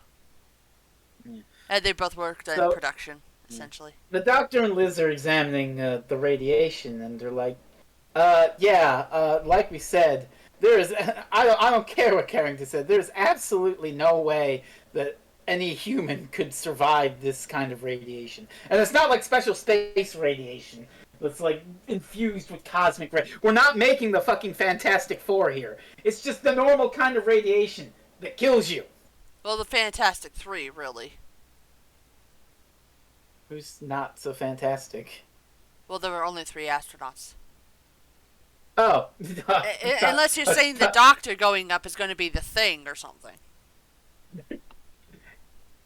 Yeah. And they both worked in So production, essentially. the doctor and Liz are examining the radiation, and they're like, yeah, like we said, there is. I don't care what Carrington said. There's absolutely no way that any human could survive this kind of radiation, and it's not like special space radiation. that's like infused with cosmic ray. We're not making the fucking Fantastic Four here. It's just the normal kind of radiation that kills you. Well, the Fantastic Three, really. Who's not so fantastic? Well, there were only 3 astronauts. Oh. Unless you're saying the Doctor going up is going to be the Thing or something.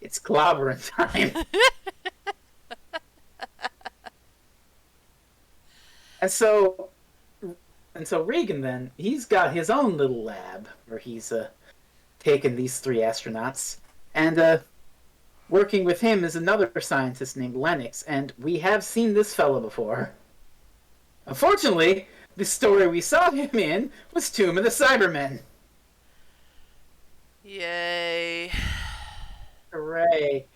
It's clobbering time. And so Regan then, he's got his own little lab where he's taken these 3 astronauts, and working with him is another scientist named Lennox, and we have seen this fella before. Unfortunately, the story we saw him in was Tomb of the Cybermen. Yay. Hooray.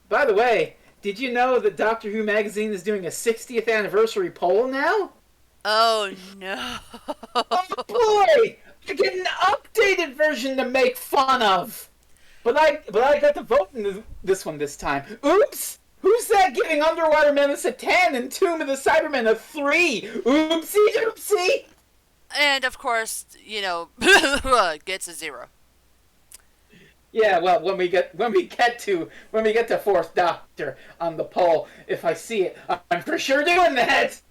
By the way, did you know that Doctor Who magazine is doing a 60th anniversary poll now? Oh no. Oh boy! I get an updated version to make fun of! But I got to vote in this one this time. Oops! Who's that giving Underwater Menace a 10 and Tomb of the Cybermen a 3? Oopsie doopsie! And of course, gets a 0. Yeah, well, when we get to Fourth Doctor on the poll, if I see it, I'm for sure doing that.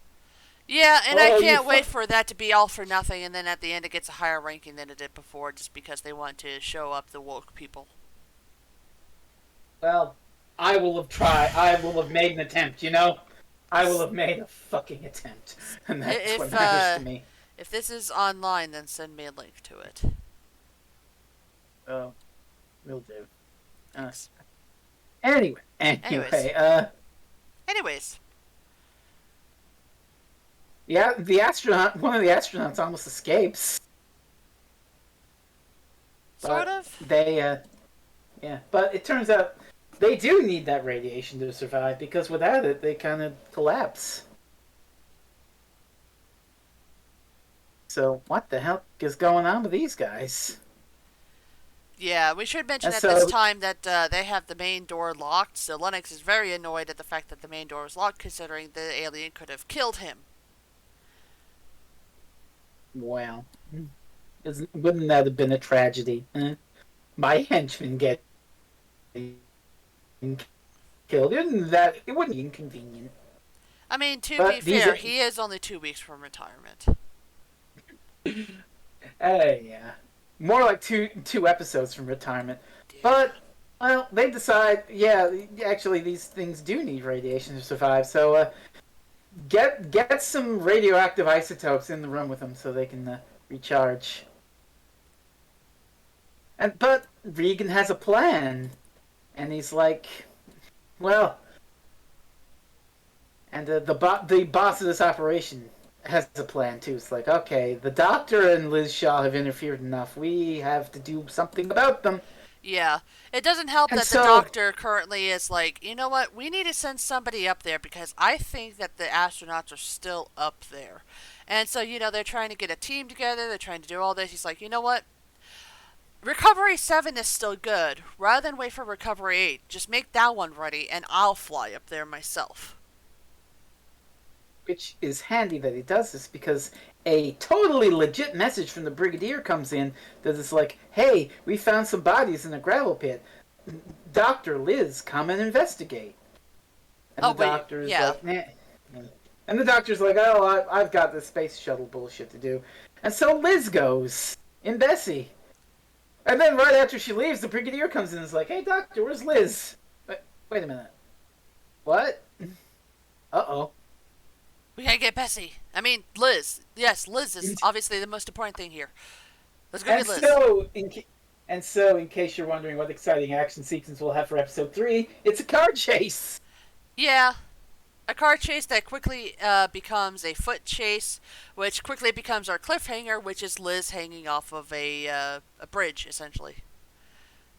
Yeah, and I can't wait for that to be all for nothing, and then at the end it gets a higher ranking than it did before, just because they want to show up the woke people. Well, I will have tried. I will have made an attempt. I will have made a fucking attempt, and that's what matters to me. If this is online, then send me a link to it. Oh, will do. Thanks. Anyways. Yeah, one of the astronauts almost escapes. Sort of. But it turns out they do need that radiation to survive, because without it, they kind of collapse. So, what the hell is going on with these guys? Yeah, we should mention this time that they have the main door locked, so Lennox is very annoyed at the fact that the main door is locked, considering the alien could have killed him. Well, wouldn't that have been a tragedy? My henchman get killed. It wouldn't be inconvenient. I mean, to be fair, he is only 2 weeks from retirement. Yeah. More like two episodes from retirement. Yeah. But, well, they decide, actually these things do need radiation to survive, so get some radioactive isotopes in the room with them so they can recharge. But Regan has a plan, and he's like, well, and the boss of this operation has a plan too. It's like, okay, the Doctor and Liz Shaw have interfered enough. We have to do something about them. Yeah. It doesn't help that the Doctor currently is like, you know what, we need to send somebody up there because I think that the astronauts are still up there. And so, they're trying to get a team together, they're trying to do all this. He's like, you know what? Recovery 7 is still good. Rather than wait for Recovery 8, just make that one ready and I'll fly up there myself. Which is handy that he does this, because a totally legit message from the Brigadier comes in that is like, hey, we found some bodies in a gravel pit. Dr. Liz, come and investigate. And the doctor's like, nah. And the Doctor's like, oh, I've got the space shuttle bullshit to do. And so Liz goes in Bessie. And then right after she leaves, the Brigadier comes in and is like, hey, Doctor, where's Liz? Wait a minute. What? Uh-oh. We gotta get Bessie. I mean, Liz. Yes, Liz is obviously the most important thing here. Let's go get Liz. In case you're wondering what exciting action sequence we'll have for episode 3, it's a car chase. Yeah. A car chase that quickly becomes a foot chase, which quickly becomes our cliffhanger, which is Liz hanging off of a bridge, essentially.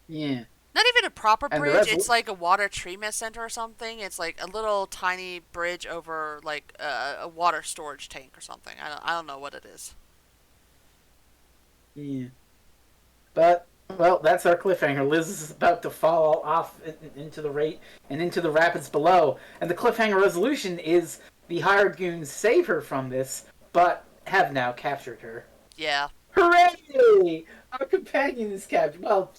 Yeah. Not even a proper bridge, it's like a water treatment center or something. It's like a little tiny bridge over like a water storage tank or something. I don't know what it is. Yeah. But, well, that's our cliffhanger. Liz is about to fall off into the rapids below. And the cliffhanger resolution is the hired goons save her from this, but have now captured her. Yeah. Hooray! Our companion is captured. Well,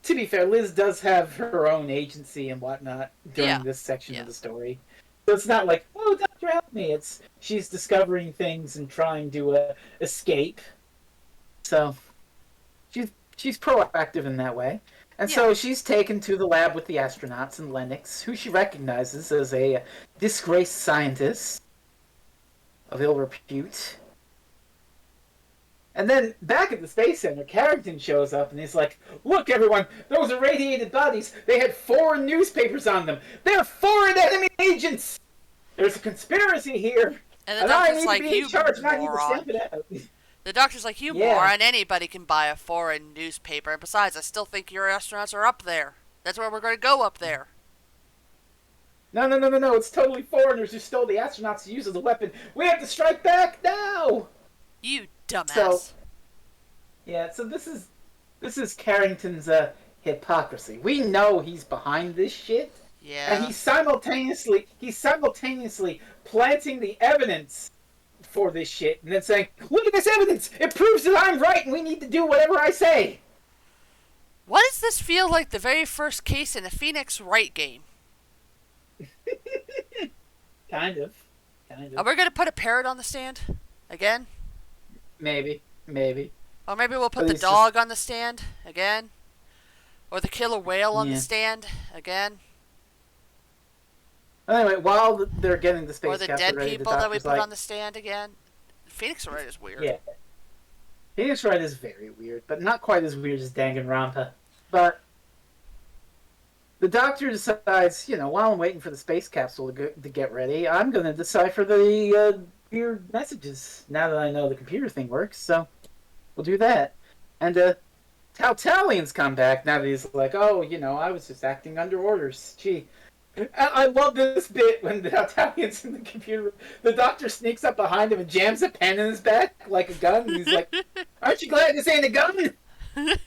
to be fair, Liz does have her own agency and whatnot during Yeah. this section Yeah. of the story. So it's not like, oh, Doctor, help me. It's she's discovering things and trying to escape. So she's proactive in that way. And so she's taken to the lab with the astronauts and Lennox, who she recognizes as a disgraced scientist of ill repute. And then back at the Space Center, Carrington shows up and he's like, look, everyone, those irradiated bodies, they had foreign newspapers on them. They're foreign enemy agents! There's a conspiracy here. And the doctor's like, you moron. The doctor's like, you moron, anybody can buy a foreign newspaper. And besides, I still think your astronauts are up there. That's where we're going to go up there. No, it's totally foreigners who stole the astronauts to use as a weapon. We have to strike back now! You dumbass. So this is Carrington's hypocrisy. We know he's behind this shit. Yeah. And he's simultaneously planting the evidence for this shit and then saying, look at this evidence! It proves that I'm right and we need to do whatever I say. Why does this feel like the very first case in a Phoenix Wright game? Kind of. Are we going to put a parrot on the stand? Again? Maybe. Or maybe we'll put the dog on the stand? Again? Or the killer whale on the stand? Again? Anyway, while they're getting the space or the capsule dead ready, people that we put on the stand again. Phoenix Wright is weird. Yeah, Phoenix Wright is very weird, but not quite as weird as Danganronpa. But the doctor decides, while I'm waiting for the space capsule to get ready, I'm going to decipher the weird messages. Now that I know the computer thing works, so we'll do that. And Tautalian's come back now that he's like, oh, I was just acting under orders. Gee. I love this bit when the Italian's in the computer room. The doctor sneaks up behind him and jams a pen in his back like a gun. And he's like, aren't you glad this ain't a gun? And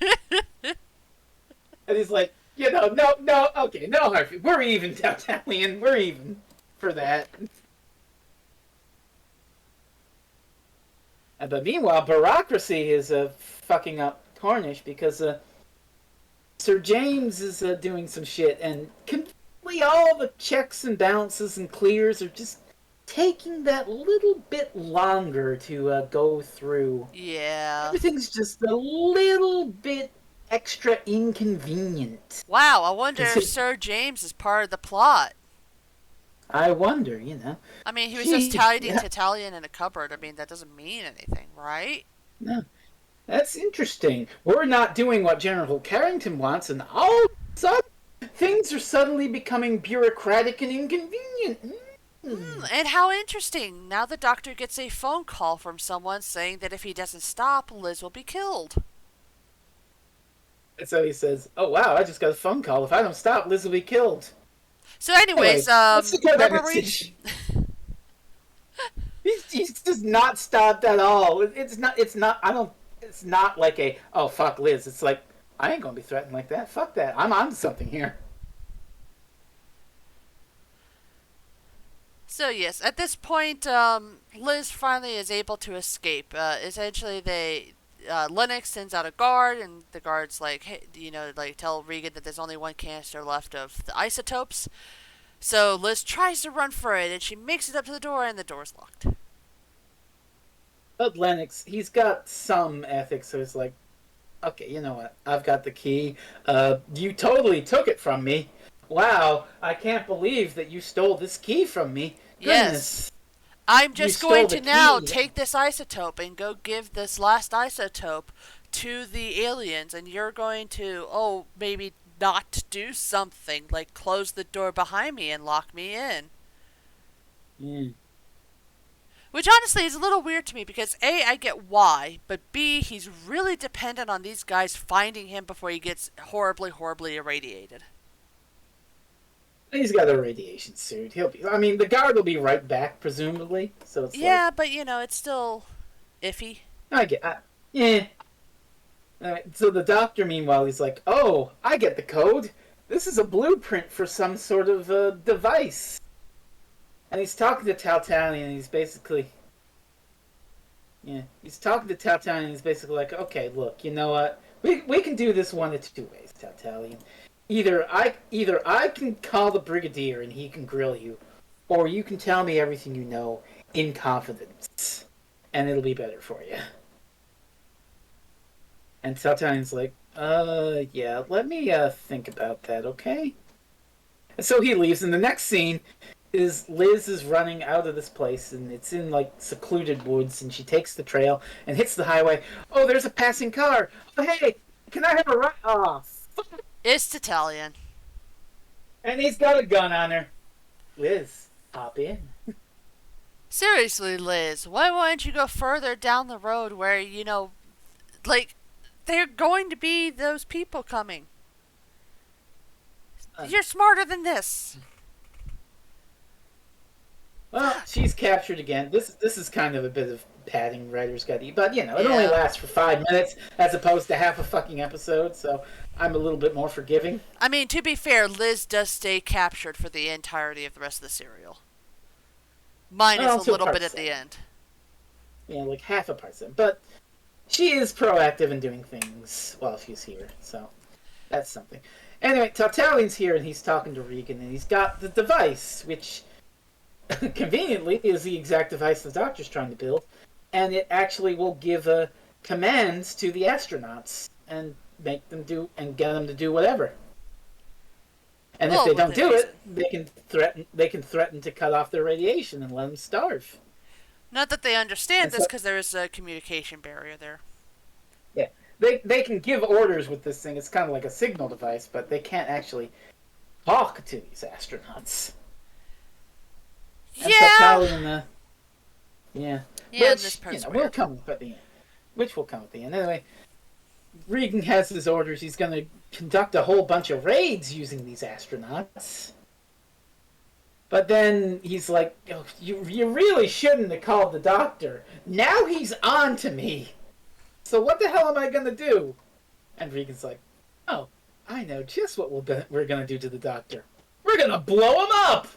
he's like, no, okay, no, Harvey. We're even, Italian. We're even for that. But meanwhile, bureaucracy is fucking up Cornish because Sir James is doing some shit and... all the checks and balances and clears are just taking that little bit longer to go through. Yeah. Everything's just a little bit extra inconvenient. Wow, I wonder if Sir James is part of the plot. I wonder, I mean, he was just hiding Italian in a cupboard. I mean, that doesn't mean anything, right? No. That's interesting. We're not doing what General Carrington wants, and all of a sudden, things are suddenly becoming bureaucratic and inconvenient. And how interesting. Now the doctor gets a phone call from someone saying that if he doesn't stop, Liz will be killed. And so he says, oh wow, I just got a phone call. If I don't stop, Liz will be killed. So anyways, remember he does not stop at all. It's not like a, oh fuck Liz. It's like, I ain't gonna be threatened like that. Fuck that. I'm on to something here. So yes, at this point, Liz finally is able to escape. Essentially, Lennox sends out a guard, and the guard's like, hey, tell Regan that there's only one canister left of the isotopes. So Liz tries to run for it, and she makes it up to the door, and the door's locked. But Lennox, he's got some ethics, so it's like, okay, you know what? I've got the key. You totally took it from me. Wow, I can't believe that you stole this key from me. Goodness. Yes. I'm just going to now take this isotope and go give this last isotope to the aliens, and you're going to, maybe not do something, like close the door behind me and lock me in. Which honestly is a little weird to me because A, I get why, but B, he's really dependent on these guys finding him before he gets horribly, horribly irradiated. He's got a radiation suit. The guard will be right back, presumably. So it's but it's still iffy. Yeah. So the doctor, meanwhile, he's like, oh, I get the code. This is a blueprint for some sort of device. And he's talking to Tautalian, and he's talking to Tautalian, and he's basically like, okay, look, you know what? We can do this one of two ways, Tautalian. Either I can call the Brigadier and he can grill you, or you can tell me everything you know in confidence, and it'll be better for you. And Tautalian's like, yeah, let me think about that, okay? And so he leaves, and the next scene is Liz is running out of this place, and it's in like secluded woods, and she takes the trail and hits the highway. Oh, there's a passing car. Oh, hey, can I have a ride? Oh, fuck. It's Italian. And he's got a gun on her. Liz, hop in. Seriously, Liz, why wouldn't you go further down the road where, like, they're going to be those people coming? You're smarter than this. Well, she's captured again. This is kind of a bit of padding writer's got to eat, but it only lasts for 5 minutes as opposed to half a fucking episode, so I'm a little bit more forgiving. I mean, to be fair, Liz does stay captured for the entirety of the rest of the serial. Minus a little bit at the end. Yeah, like half a part 7. But she is proactive in doing things while she's here, so that's something. Anyway, Tautalian's here and he's talking to Regan, and he's got the device, which conveniently is the exact device the Doctor's trying to build, and it actually will give commands to the astronauts and make them do and get them to do whatever. And if they don't do it, they can threaten to cut off their radiation and let them starve. Not that they understand this because there is a communication barrier there. Yeah, they can give orders with this thing. It's kind of like a signal device, but they can't actually talk to these astronauts. And yeah. Yeah. Yeah, Which, this part's will come up at the end. Which will come at the end. Anyway, Regan has his orders. He's going to conduct a whole bunch of raids using these astronauts. But then he's like, oh, you really shouldn't have called the Doctor. Now he's on to me. So what the hell am I going to do? And Regan's like, oh, I know just what we're going to do to the Doctor. We're going to blow him up!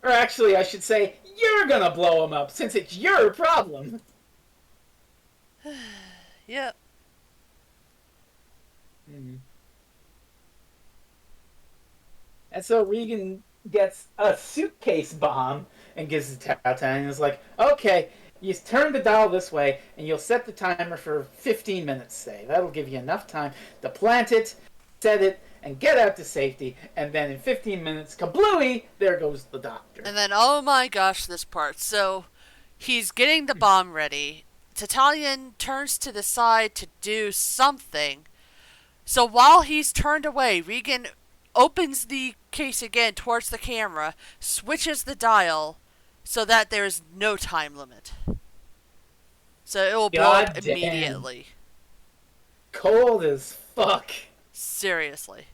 Or actually, I should say, you're going to blow him up, since it's your problem. Yep. Mm-hmm. And so Regan gets a suitcase bomb and gives it to Tautalian and is like, okay, you turn the dial this way and you'll set the timer for 15 minutes, say. That'll give you enough time to plant it, set it, and get out to safety. And then in 15 minutes, kablooey, there goes the Doctor. And then, oh my gosh, this part. So, he's getting the bomb ready. Tautalian turns to the side to do something. So while he's turned away, Regan opens the case again towards the camera, switches the dial so that there's no time limit. So it will blow up immediately. Cold as fuck. Seriously.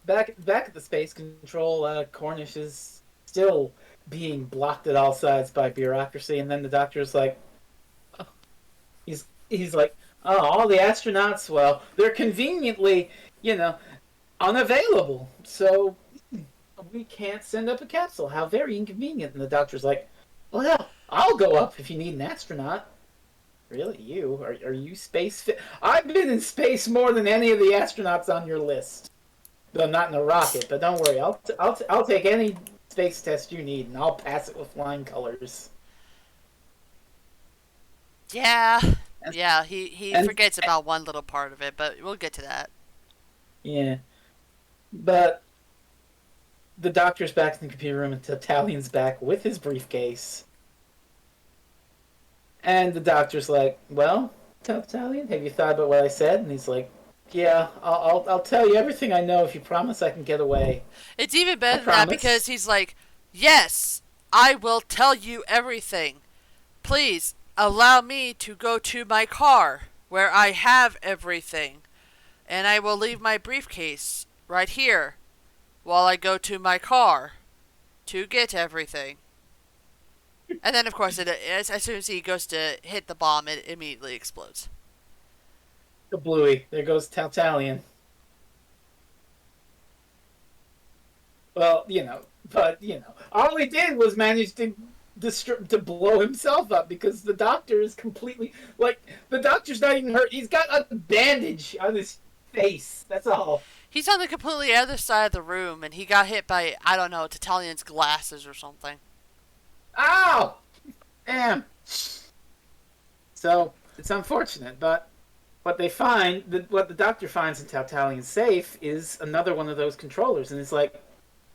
Back at the space control, Cornish is still being blocked at all sides by bureaucracy, and then the Doctor's like, oh. he's like, oh, all the astronauts, well, they're conveniently, unavailable, so we can't send up a capsule. How very inconvenient. And the Doctor's like, well, hell, I'll go up if you need an astronaut. Really, you? Are you space fit? I've been in space more than any of the astronauts on your list. Though not in a rocket, but don't worry, I'll take any space test you need, and I'll pass it with flying colors. Yeah. Yeah, he forgets about one little part of it, but we'll get to that. Yeah. But the Doctor's back in the computer room, and Tautalian's back with his briefcase. And the Doctor's like, well, Tautalian, have you thought about what I said? And he's like, yeah, I'll tell you everything I know if you promise I can get away. It's even better than that because he's like, yes, I will tell you everything. Please, allow me to go to my car where I have everything. And I will leave my briefcase right here while I go to my car to get everything. And then, of course, as soon as he goes to hit the bomb, it immediately explodes. Kablooey. There goes Tautalian. Well, all he did was manage to to blow himself up because the doctor is completely like the doctor's not even hurt. He's got a bandage on his face. That's all. He's on the completely other side of the room, and he got hit by, I don't know, Tatalian's glasses or something. Ow! Damn. So it's unfortunate, but what they find, what the doctor finds in Tatalian's safe, is another one of those controllers, and it's like,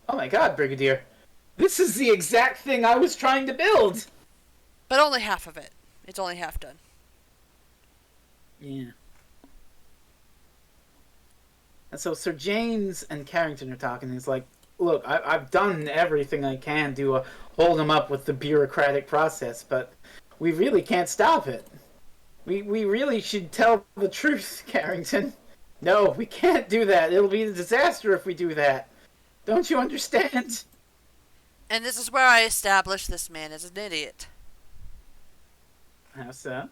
oh my god, Brigadier, this is the exact thing I was trying to build. But only half of it. It's only half done. Yeah. And so Sir James and Carrington are talking, and he's like, look, I've done everything I can to hold him up with the bureaucratic process, but we really can't stop it. We really should tell the truth, Carrington. No, we can't do that. It'll be a disaster if we do that. Don't you understand? And this is where I establish this man is an idiot. How so?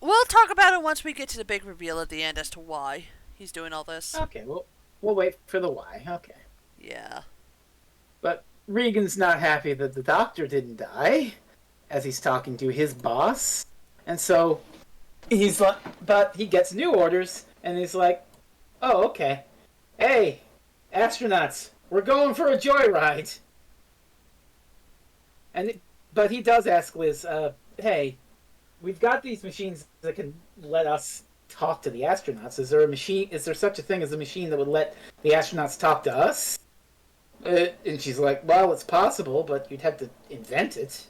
We'll talk about it once we get to the big reveal at the end as to why he's doing all this. Okay, we'll wait for the why. Okay. Yeah. But Regan's not happy that the doctor didn't die, as he's talking to his boss. And so he's like, but he gets new orders, and he's like, oh, okay. Hey, astronauts, we're going for a joyride. But he does ask Liz, hey, we've got these machines that can let us talk to the astronauts. Is there such a thing as a machine that would let the astronauts talk to us? And she's like, well, it's possible, but you'd have to invent it.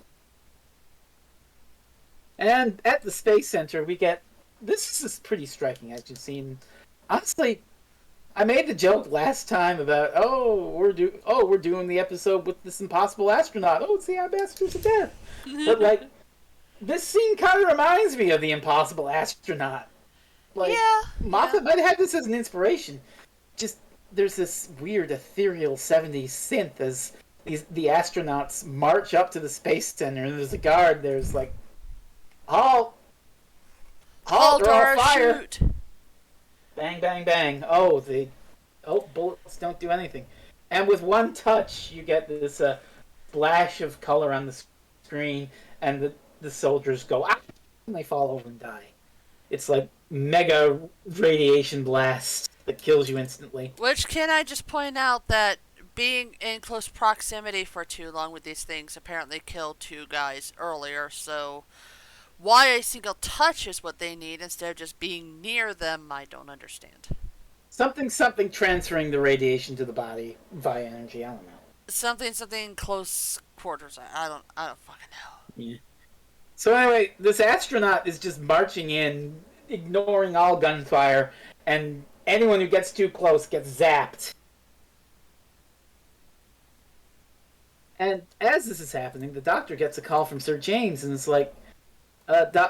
And at the Space Center, we get... This is pretty striking, as you've seen. Honestly, I made the joke last time about, we're doing the episode with this impossible astronaut. Oh, it's the Ambassadors of Death. But, like, this scene kind of reminds me of the impossible astronaut. Like, yeah. Moffat might have had this as an inspiration. Just, there's this weird ethereal 70s synth as the astronauts march up to the Space Center, and there's a guard, there's like, halt, they're all fire. Shoot. Bang, bang, bang. Bullets don't do anything. And with one touch, you get this splash of color on the screen, and the soldiers go, and they fall over and die. It's like mega radiation blast that kills you instantly. Which, can I just point out that being in close proximity for too long with these things apparently killed 2 guys earlier, so why a single touch is what they need instead of just being near them, I don't understand. Something transferring the radiation to the body via energy, I don't know. Something close quarters, I don't fucking know. Yeah. So anyway, this astronaut is just marching in, ignoring all gunfire, and anyone who gets too close gets zapped. And as this is happening, the doctor gets a call from Sir James, and it's like,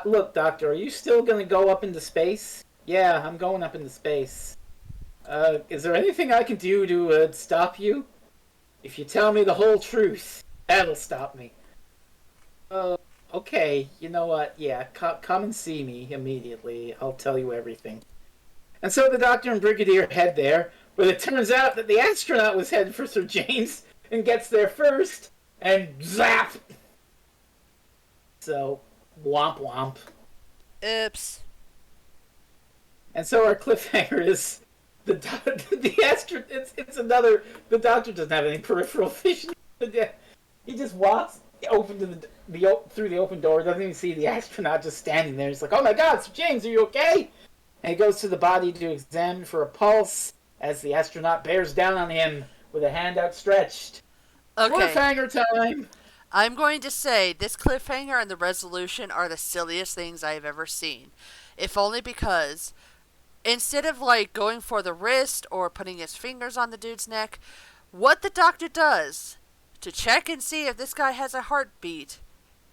look, Doctor, are you still going to go up into space? Yeah, I'm going up into space. Is there anything I can do to stop you? If you tell me the whole truth, that'll stop me. Okay, you know what? Yeah, come and see me immediately. I'll tell you everything. And so the Doctor and Brigadier head there, but it turns out that the astronaut was headed for Sir James and gets there first, and zap! So, womp womp. Oops. And so our cliffhanger is the Doctor doesn't have any peripheral vision. He just walks open to through the open door, doesn't even see the astronaut just standing there. He's like, oh my god, Sir James, are you okay? And he goes to the body to examine for a pulse as the astronaut bears down on him with a hand outstretched. Okay. Cliffhanger time! I'm going to say this cliffhanger and the resolution are the silliest things I have ever seen. If only because instead of like going for the wrist or putting his fingers on the dude's neck, what the Doctor does to check and see if this guy has a heartbeat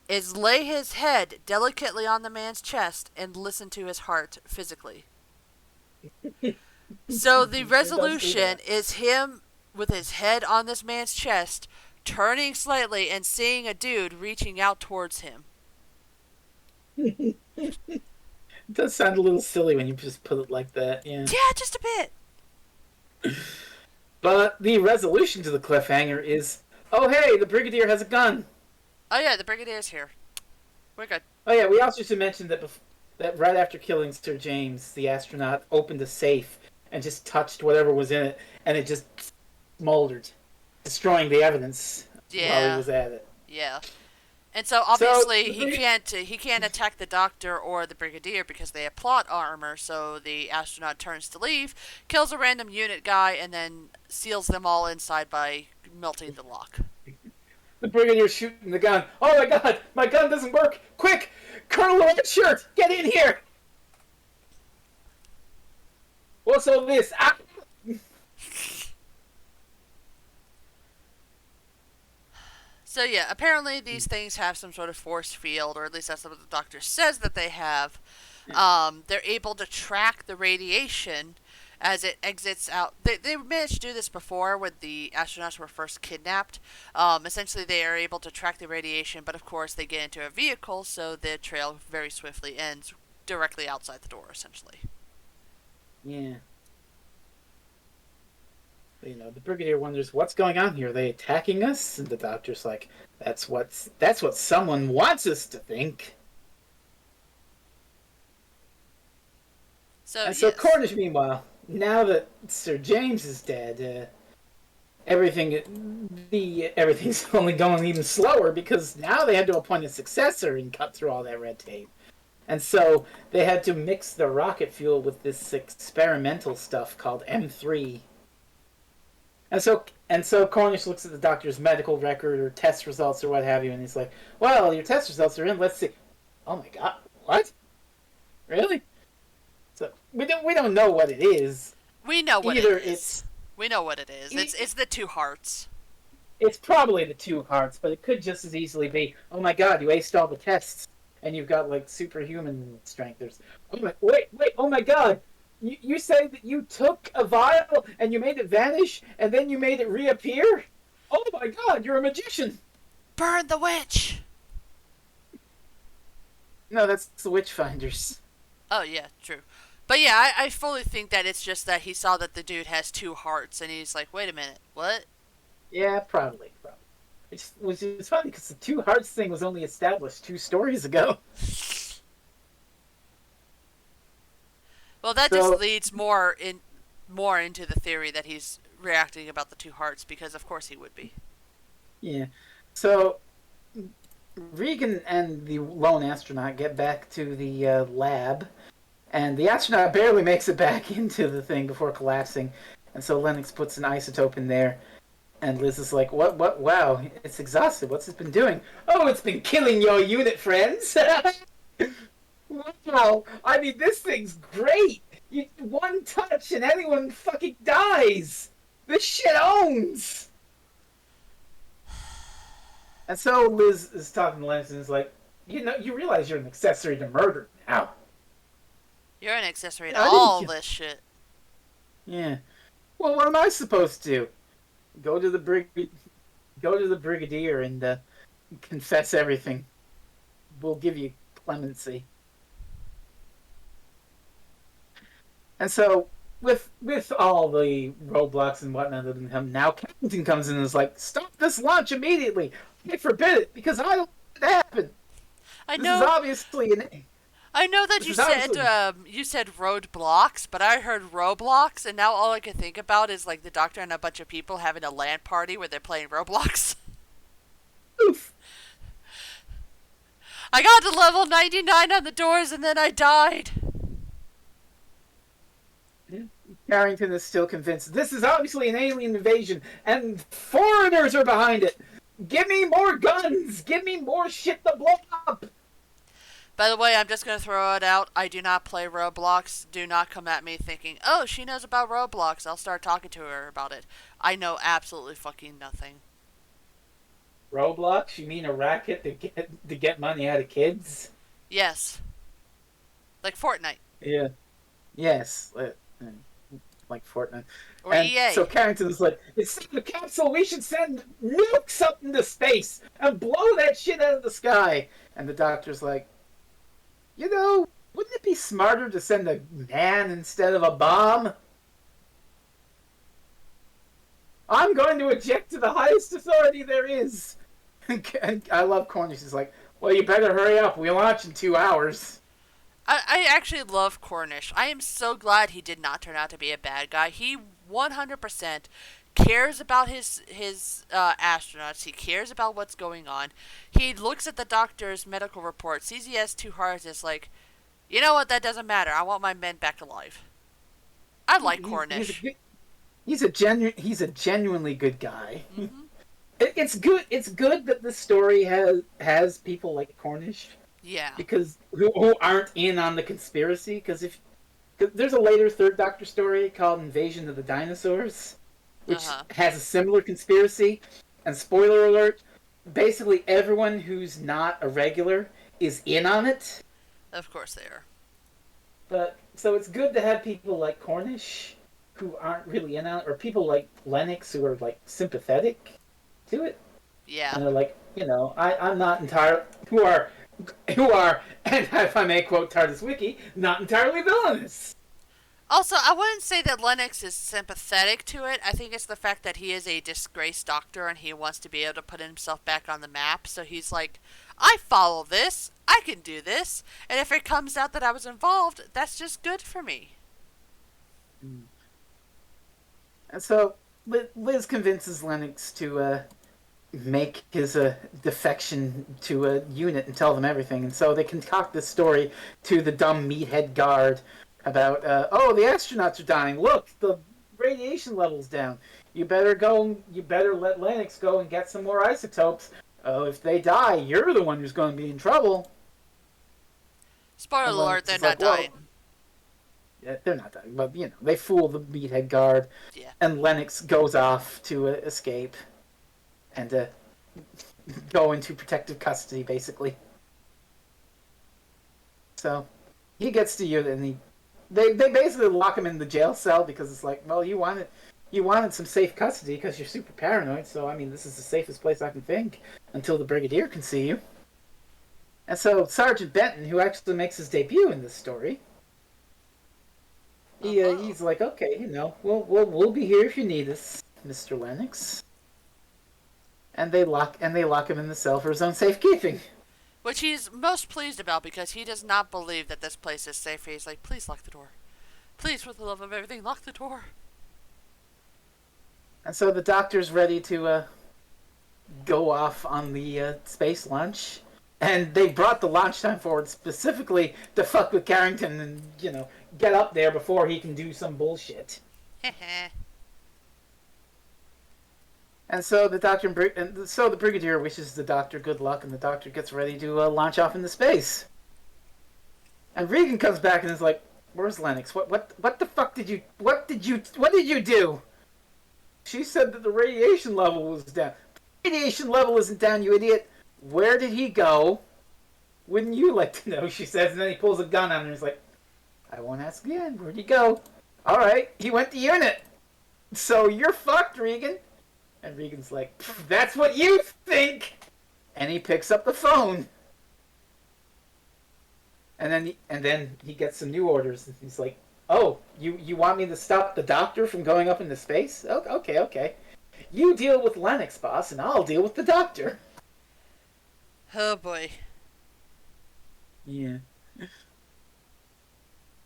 is lay his head delicately on the man's chest and listen to his heart physically. So the resolution is him with his head on this man's chest, turning slightly and seeing a dude reaching out towards him. It does sound a little silly when you just put it like that, yeah. Yeah, just a bit. But the resolution to the cliffhanger is, oh hey, the Brigadier has a gun. Oh yeah, the Brigadier's here. We're good. Oh yeah, we also should mention that that right after killing Sir James, the astronaut opened a safe and just touched whatever was in it, and it just smoldered, destroying the evidence while he Yeah, was at it. yeah. And so So obviously he can't attack the Doctor or the Brigadier because they have plot armor. So the astronaut turns to leave, kills a random unit guy, and then seals them all inside by melting the lock. the Brigadier's shooting the gun. Oh my god, my gun doesn't work! Quick! Colonel Redshirt, get in here! What's all this? Ah! So yeah, apparently these things have some sort of force field, or at least that's what the Doctor says that they have. They're able to track the radiation as it exits out. They managed to do this before when the astronauts were first kidnapped. Essentially, they are able to track the radiation, but of course they get into a vehicle, so the trail very swiftly ends directly outside the door, essentially. Yeah. You know, the Brigadier wonders what's going on here. Are they attacking us? And the Doctor's like, that's what someone wants us to think. So And so yes. Cornish, meanwhile, now that Sir James is dead, everything's only going even slower because now they had to appoint a successor and cut through all that red tape. And so they had to mix the rocket fuel with this experimental stuff called M3. And so Cornish looks at the Doctor's medical record or test results or what have you, and he's like, "Well, your test results are in. Let's see." Oh my god, what? Really? So we don't know what it is. We know what Either it is. We know what it is. It's the two hearts. it's probably the two hearts, but it could just as easily be, "Oh my god, you aced all the tests, and you've got like superhuman strength." There's, wait, oh my god. You say that you took a vial and you made it vanish and then you made it reappear? Oh my god, you're a magician! Burn the witch! No, that's the Witchfinders. Oh yeah, true. But yeah, I fully think that it's just that he saw that the dude has two hearts, and he's like, wait a minute, what? Yeah, probably. Which is funny because the two hearts thing was only established 2 stories ago. Well, that So, just leads more into the theory that he's reacting about the two hearts, because of course he would be. yeah. So, Regan and the lone astronaut get back to the lab, and the astronaut barely makes it back into the thing before collapsing. And so Lennox puts an isotope in there, and Liz is like, what, wow, it's exhausted. What's it been doing? Oh, it's been killing your unit, friends! Wow, I mean, this thing's great! One touch and anyone fucking dies! This shit owns! And so Liz is talking to Lennox and is like, you realize you're an accessory to murder now. You're an accessory to I didn't all kill- this shit. Yeah. Well, what am I supposed to do? Go to the Brigadier and confess everything. We'll give you clemency. And so, with all the roadblocks and whatnot that come, now Captain comes in and is like, "Stop this launch immediately! I forbid it because I don't want it to happen. I This know. is obviously an." I know that This you is said obviously- you said roadblocks, but I heard Roblox, and now all I can think about is like the Doctor and a bunch of people having a LAN party where they're playing Roblox. Oof. I got to level 99 on the doors, and then I died. Carrington is still convinced this is obviously an alien invasion, and foreigners are behind it. Give me more guns. Give me more shit to blow up. By the way, I'm just going to throw it out. I do not play Roblox. Do not come at me thinking, oh, she knows about Roblox. I'll start talking to her about it. I know absolutely fucking nothing. Roblox? You mean a racket to get money out of kids? Yes. Like Fortnite. Yeah. Yes. Like Fortnite. Or and EA. So Carrington is like, it's the capsule. We should send nukes up into space and blow that shit out of the sky. And the Doctor's like, wouldn't it be smarter to send a man instead of a bomb? I'm going to object to the highest authority there is. And I love Cornish. He's like, well, you better hurry up. We launch in 2 hours. I actually love Cornish. I am so glad he did not turn out to be a bad guy. He 100% cares about his astronauts. He cares about what's going on. He looks at the doctor's medical report, sees he has 2 hearts, is like, you know what? That doesn't matter. I want my men back alive. I like Cornish. He's a genuinely good guy. Mm-hmm. It's good. It's good that the story has people like Cornish. Yeah. Because who aren't in on the conspiracy. Because there's a later Third Doctor story called Invasion of the Dinosaurs, which has a similar conspiracy. And spoiler alert, basically everyone who's not a regular is in on it. Of course they are. But so it's good to have people like Cornish who aren't really in on it, or people like Lennox who are like sympathetic to it. Yeah. And they're like, I'm not entirely who are, and if I may quote TARDIS Wiki, not entirely villainous. Also, I wouldn't say that Lennox is sympathetic to it. I think it's the fact that he is a disgraced doctor and he wants to be able to put himself back on the map. So he's like, I follow this. I can do this. And if it comes out that I was involved, that's just good for me. And so Liz convinces Lennox to make his defection to a unit and tell them everything. And so they concoct this story to the dumb meathead guard about, the astronauts are dying. Look, the radiation level's down. You better let Lennox go and get some more isotopes. Oh, if they die, you're the one who's going to be in trouble. Spoiler alert, they're not dying. Yeah, they're not dying, but, they fool the meathead guard. Yeah. And Lennox goes off to escape and go into protective custody, basically. So, he gets to unit, and they basically lock him in the jail cell because it's like, well, you wanted some safe custody because you're super paranoid, so, this is the safest place I can think until the Brigadier can see you. And so, Sergeant Benton, who actually makes his debut in this story, he's like, okay, we'll be here if you need us, Mr. Lennox. And they lock him in the cell for his own safekeeping. Which he's most pleased about because he does not believe that this place is safe. He's like, please lock the door. Please, for the love of everything, lock the door. And so the doctor's ready to go off on the space launch. And they brought the launch time forward specifically to fuck with Carrington and, get up there before he can do some bullshit. And so the Brigadier wishes the Doctor good luck, and the Doctor gets ready to launch off into space. And Regan comes back and is like, "Where's Lennox? What the fuck did you do?" She said that the radiation level was down. The radiation level isn't down, you idiot. Where did he go? Wouldn't you like to know? She says, and then he pulls a gun on her and he's like, I won't ask again. Where'd he go? All right, he went to unit. So you're fucked, Regan. And Regan's like, that's what you think. And he picks up the phone. And then he gets some new orders. He's like, oh, you want me to stop the Doctor from going up into space? Okay. You deal with Lennox, boss, and I'll deal with the Doctor. Oh, boy. Yeah.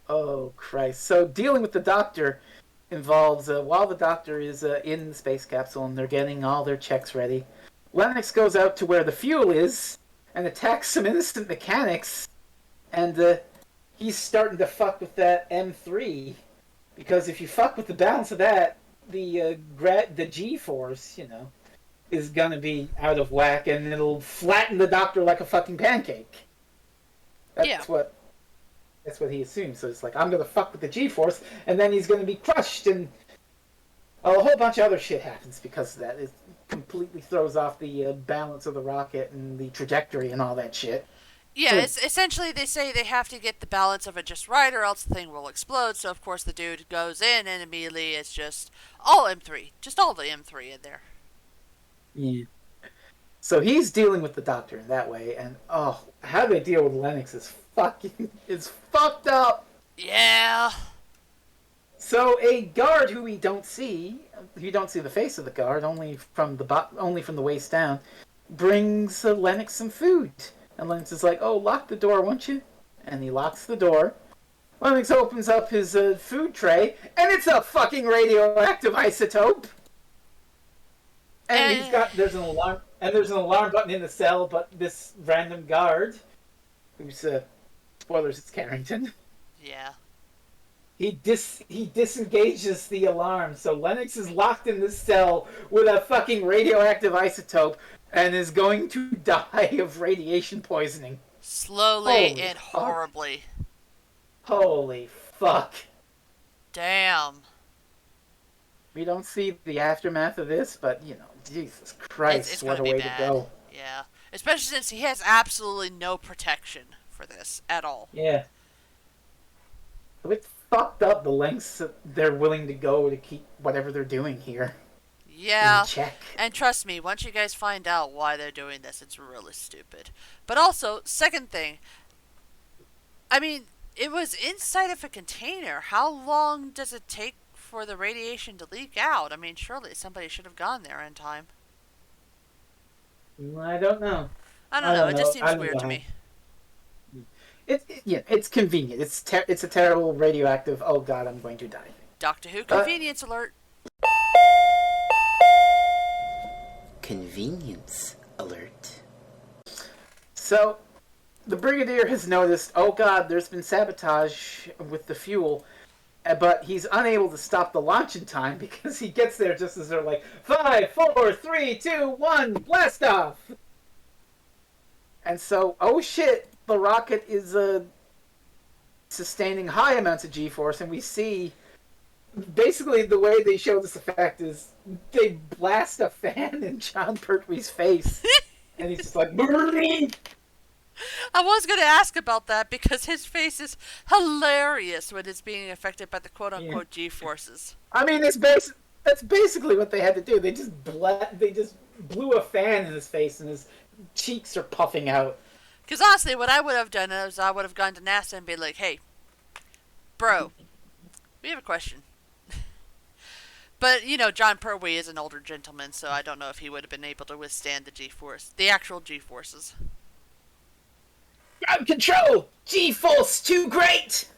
Oh, Christ. So dealing with the Doctor involves, while the Doctor is in the space capsule and they're getting all their checks ready, Lennox goes out to where the fuel is and attacks some innocent mechanics, and he's starting to fuck with that M3, because if you fuck with the balance of that, the G-force, is gonna be out of whack, and it'll flatten the Doctor like a fucking pancake. That's what he assumes. So it's like, I'm gonna fuck with the G-force, and then he's gonna be crushed, and a whole bunch of other shit happens because of that. It completely throws off the balance of the rocket and the trajectory and all that shit. Yeah, it's essentially they say they have to get the balance of it just right, or else the thing will explode. So of course the dude goes in, and immediately it's just all M3, just all the M3 in there. Yeah. So he's dealing with the Doctor in that way, and how they deal with Lennox is fucked up. Yeah. So a guard who we don't see, you don't see the face of the guard, only from the waist down, brings Lennox some food. And Lennox is like, "Oh, lock the door, won't you?" And he locks the door. Lennox opens up his food tray, and it's a fucking radioactive isotope. And there's an alarm button in the cell, but this random guard, who's spoilers, it's Carrington. Yeah. He disengages the alarm, so Lennox is locked in this cell with a fucking radioactive isotope and is going to die of radiation poisoning. Slowly and horribly. Holy fuck. Damn. We don't see the aftermath of this, but, Jesus Christ, it's what a way to go. Yeah. Especially since he has absolutely no protection for this at all. Yeah. It's fucked up the lengths that they're willing to go to keep whatever they're doing here. Yeah. In check. And trust me, once you guys find out why they're doing this, it's really stupid. But also, second thing, I mean, it was inside of a container. How long does it take for the radiation to leak out? I mean, surely somebody should have gone there in time. I don't know. I don't know. It just seems weird to me. It's convenient. It's a terrible radioactive. Oh God, I'm going to die. Doctor Who convenience alert. Convenience alert. So, the Brigadier has noticed. Oh God, there's been sabotage with the fuel, but he's unable to stop the launch in time because he gets there just as they're like 5, 4, 3, 2, 1, blast off. And so, oh shit. The rocket is sustaining high amounts of G-force, and we see basically the way they show this effect is they blast a fan in John Pertwee's face, and he's just like, "Burning!" I was going to ask about that because his face is hilarious when it's being affected by the quote-unquote G-forces. I mean, that's basically what they had to do. They just blew a fan in his face, and his cheeks are puffing out. Because honestly, what I would have done is I would have gone to NASA and been like, "Hey, bro, we have a question." But, John Pertwee is an older gentleman, so I don't know if he would have been able to withstand the actual G-forces. Ground control! G-force too great!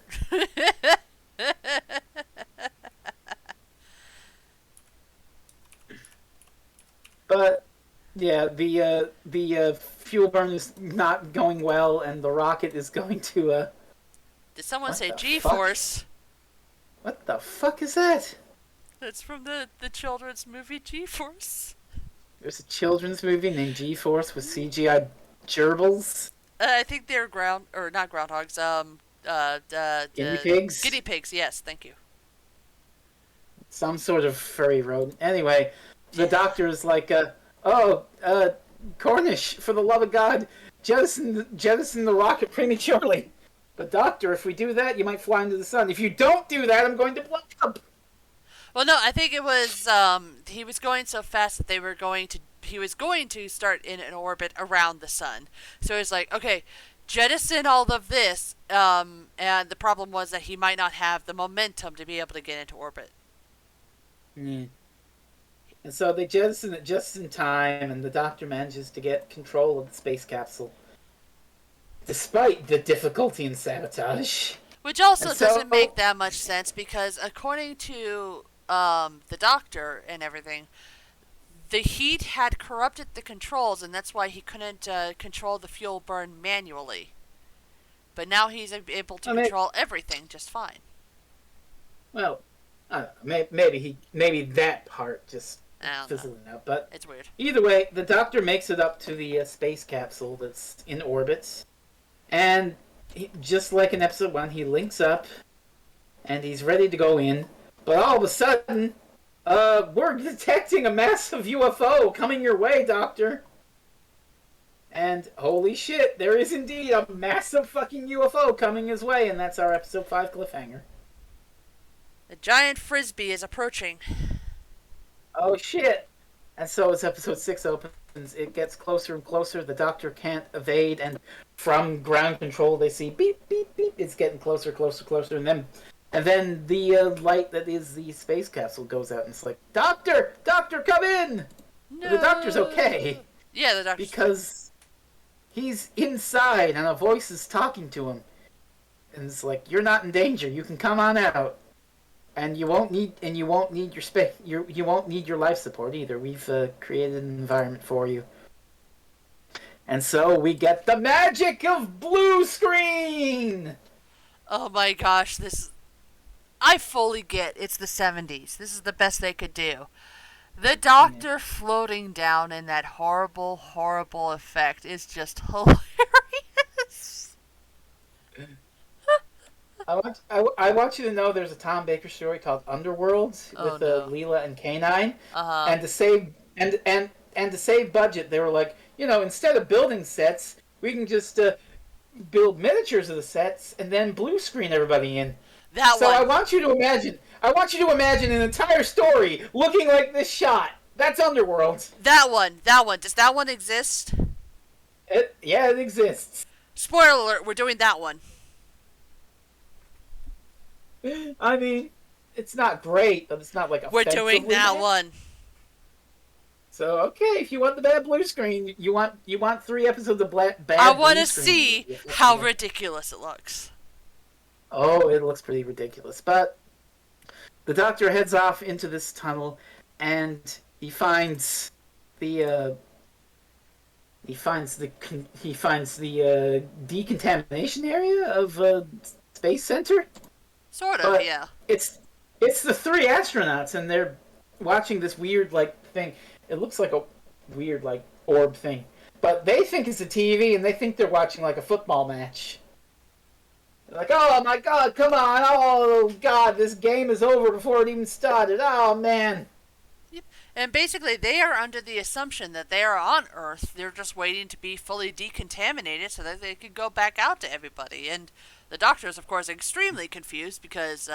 But... yeah, the fuel burn is not going well, and the rocket is going to, Did someone say G-force? What the fuck is that? That's from the children's movie G-force. There's a children's movie named G-force with CGI gerbils. I think they're not groundhogs, guinea pigs? Guinea pigs, yes, thank you. Some sort of furry rodent. Anyway, the doctor is like, Cornish, for the love of God, jettison the rocket prematurely. But doctor, if we do that, you might fly into the sun. If you don't do that, I'm going to blow up. Well, no, I think it was, he was going so fast that he was going to start in an orbit around the sun. So he was like, okay, jettison all of this, and the problem was that he might not have the momentum to be able to get into orbit. Mm. And so they jettison it just in time, and the doctor manages to get control of the space capsule. Despite the difficulty in sabotage. Which also doesn't make that much sense, because according to the doctor and everything, the heat had corrupted the controls, and that's why he couldn't control the fuel burn manually. But now he's able to control everything just fine. Well, I don't know. Maybe that part just fizzling out. But it's weird. Either way, the doctor makes it up to the space capsule that's in orbit, and just like in episode 1, he links up, and he's ready to go in. But all of a sudden, we're detecting a massive UFO coming your way, Doctor. And holy shit, there is indeed a massive fucking UFO coming his way, and that's our episode 5 cliffhanger. A giant frisbee is approaching. Oh shit. And so as episode 6 opens, it gets closer and closer. The doctor can't evade, and from ground control they see beep, beep, beep. It's getting closer, closer, closer, and then And then the light that is the space capsule goes out, and it's like, Doctor! Doctor, come in! But the doctor's okay. No. Yeah, the doctor's fine. Because he's inside, and a voice is talking to him. And it's like, you're not in danger. You can come on out. And you won't need your space. You won't need your life support either. We've created an environment for you. And so we get the magic of blue screen. Oh my gosh, this. I fully get it's the 70s. This is the best they could do. The doctor floating down in that horrible, horrible effect is just hilarious. I want you to know there's a Tom Baker story called Underworld with Leela and Canine, and to save budget, they were like, instead of building sets, we can just build miniatures of the sets and then blue screen everybody in. I want you to imagine an entire story looking like this shot. That's Underworld. That one. Does that one exist? It exists. Spoiler alert, we're doing that one. I mean, it's not great, but it's not like we're doing that bad. One. So okay, if you want the bad blue screen, you want 3 episodes of bad. I want to see how ridiculous it looks. Oh, it looks pretty ridiculous. But the doctor heads off into this tunnel, and he finds the decontamination area of Space Center. Sort of, yeah. It's the 3 astronauts, and they're watching this weird thing. It looks like a weird orb thing, but they think it's a TV, and they think they're watching a football match. They're like, oh my God, come on! Oh God, this game is over before it even started. Oh man. Yep. And basically, they are under the assumption that they are on Earth. They're just waiting to be fully decontaminated so that they can go back out to everybody. And the doctor is, of course, extremely confused because,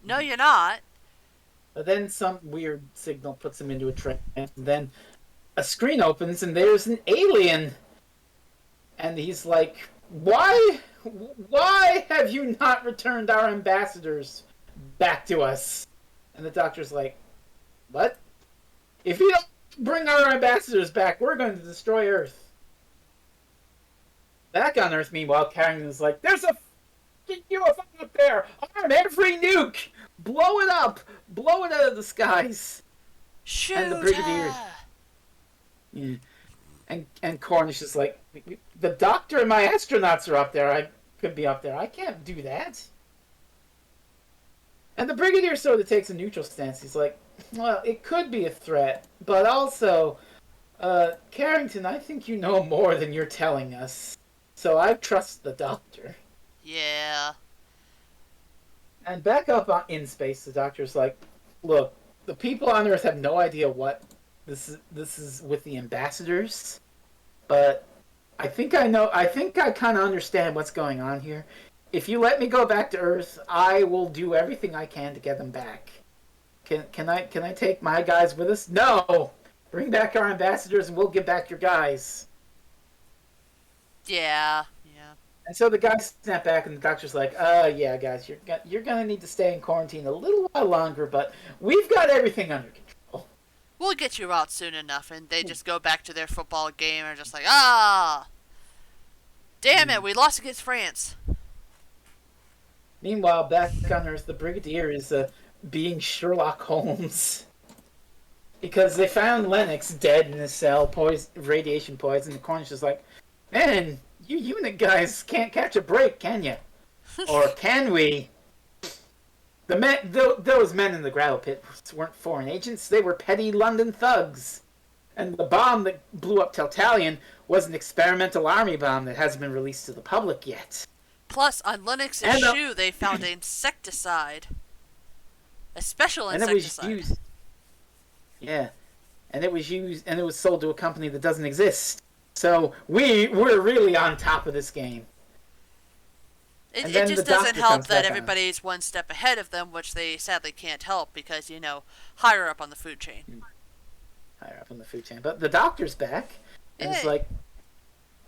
no, you're not. But then some weird signal puts him into a trance, and then a screen opens, and there's an alien. And he's like, Why have you not returned our ambassadors back to us? And the doctor's like, what? If you don't bring our ambassadors back, we're going to destroy Earth. Back on Earth, meanwhile, Carrington's like, there's a UFO up there! Arm every nuke! Blow it up! Blow it out of the skies! Shoot! And the Brigadier... Yeah. And Cornish is like, the doctor and my astronauts are up there. I could be up there. I can't do that. And the Brigadier sort of takes a neutral stance. He's like, well, it could be a threat, but also, Carrington, I think you know more than you're telling us. So I trust the doctor. Yeah. And back up in space, the doctor's like, look, the people on Earth have no idea what this is with the ambassadors, but I think I kind of understand what's going on here. If you let me go back to Earth, I will do everything I can to get them back. Can I take my guys with us? No! Bring back our ambassadors and we'll get back your guys. Yeah. And so the guys snap back, and the doctor's like, yeah, guys, you're gonna need to stay in quarantine a little while longer, but we've got everything under control. We'll get you out soon enough. And they just go back to their football game and are just like, damn it, we lost against France. Meanwhile, back on Earth, the Brigadier is being Sherlock Holmes. Because they found Lennox dead in his cell, radiation poison. The Cornish is like, man, you unit guys can't catch a break, can you? Or can we? Those men in the gravel pit weren't foreign agents. They were petty London thugs. And the bomb that blew up Teltalion was an experimental army bomb that hasn't been released to the public yet. Plus, on Lennox's shoe, they found an insecticide. A special insecticide. And it was used. Yeah. And it was sold to a company that doesn't exist. So we're really on top of this game. It just doesn't help that everybody's one step ahead of them, which they sadly can't help because, higher up on the food chain. Higher up on the food chain. But the doctor's back. And it's like,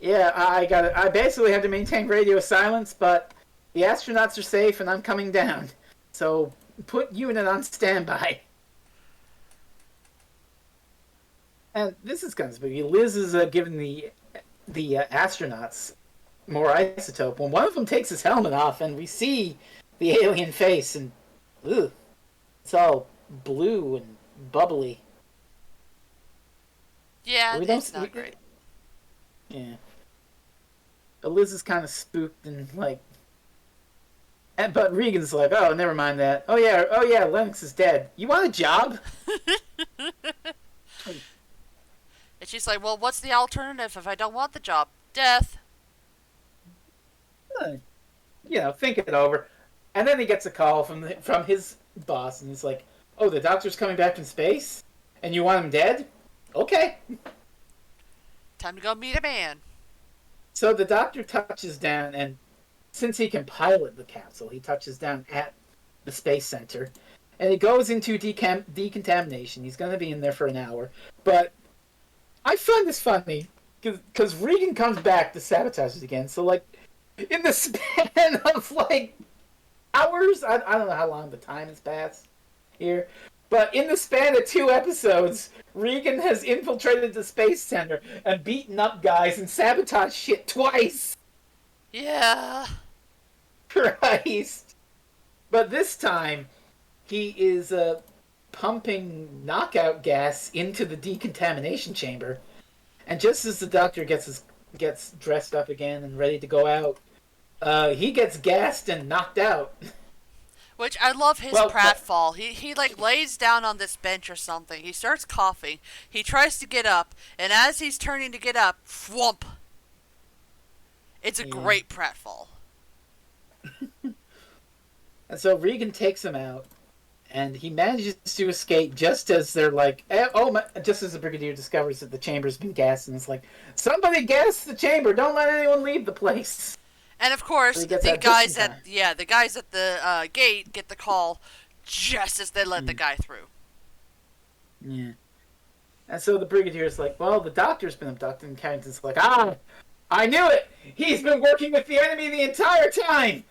yeah, I basically have to maintain radio silence, but The astronauts are safe, and I'm coming down. So put unit on standby. And this is kind of spooky. Liz is giving the astronauts more isotope. When one of them takes his helmet off, and we see the alien face, and it's all blue and bubbly. Yeah, it's not great. Yeah. But Liz is kind of spooked and like. But Regan's like, oh, never mind that. Oh yeah, Lennox is dead. You want a job? And she's like, well, what's the alternative if I don't want the job? Death. Think it over. And then he gets a call from his boss, and he's like, oh, the doctor's coming back from space? And you want him dead? Okay. Time to go meet a man. So the doctor touches down, and since he can pilot the capsule, he touches down at the space center. And he goes into decontamination. He's going to be in there for an hour. But I find this funny, because Regan comes back to sabotage it again. So, like, in the span of, like, hours, I don't know how long the time has passed here, but in the span of 2 episodes, Regan has infiltrated the space center and beaten up guys and sabotaged shit twice. Yeah. Christ. But this time, he is pumping knockout gas into the decontamination chamber. And just as the doctor gets dressed up again and ready to go out, he gets gassed and knocked out. Which I love his pratfall. He like lays down on this bench or something. He starts coughing. He tries to get up, and as he's turning to get up, whomp. It's a great pratfall. And so Regan takes him out, and he manages to escape just as they're like, just as the Brigadier discovers that the chamber's been gassed, and it's like, somebody gas the chamber! Don't let anyone leave the place! And of course, the guys at the gate get the call just as they let the guy through. Yeah. And so the Brigadier's like, well, the doctor's been abducted, and Carrington's like, I knew it! He's been working with the enemy the entire time!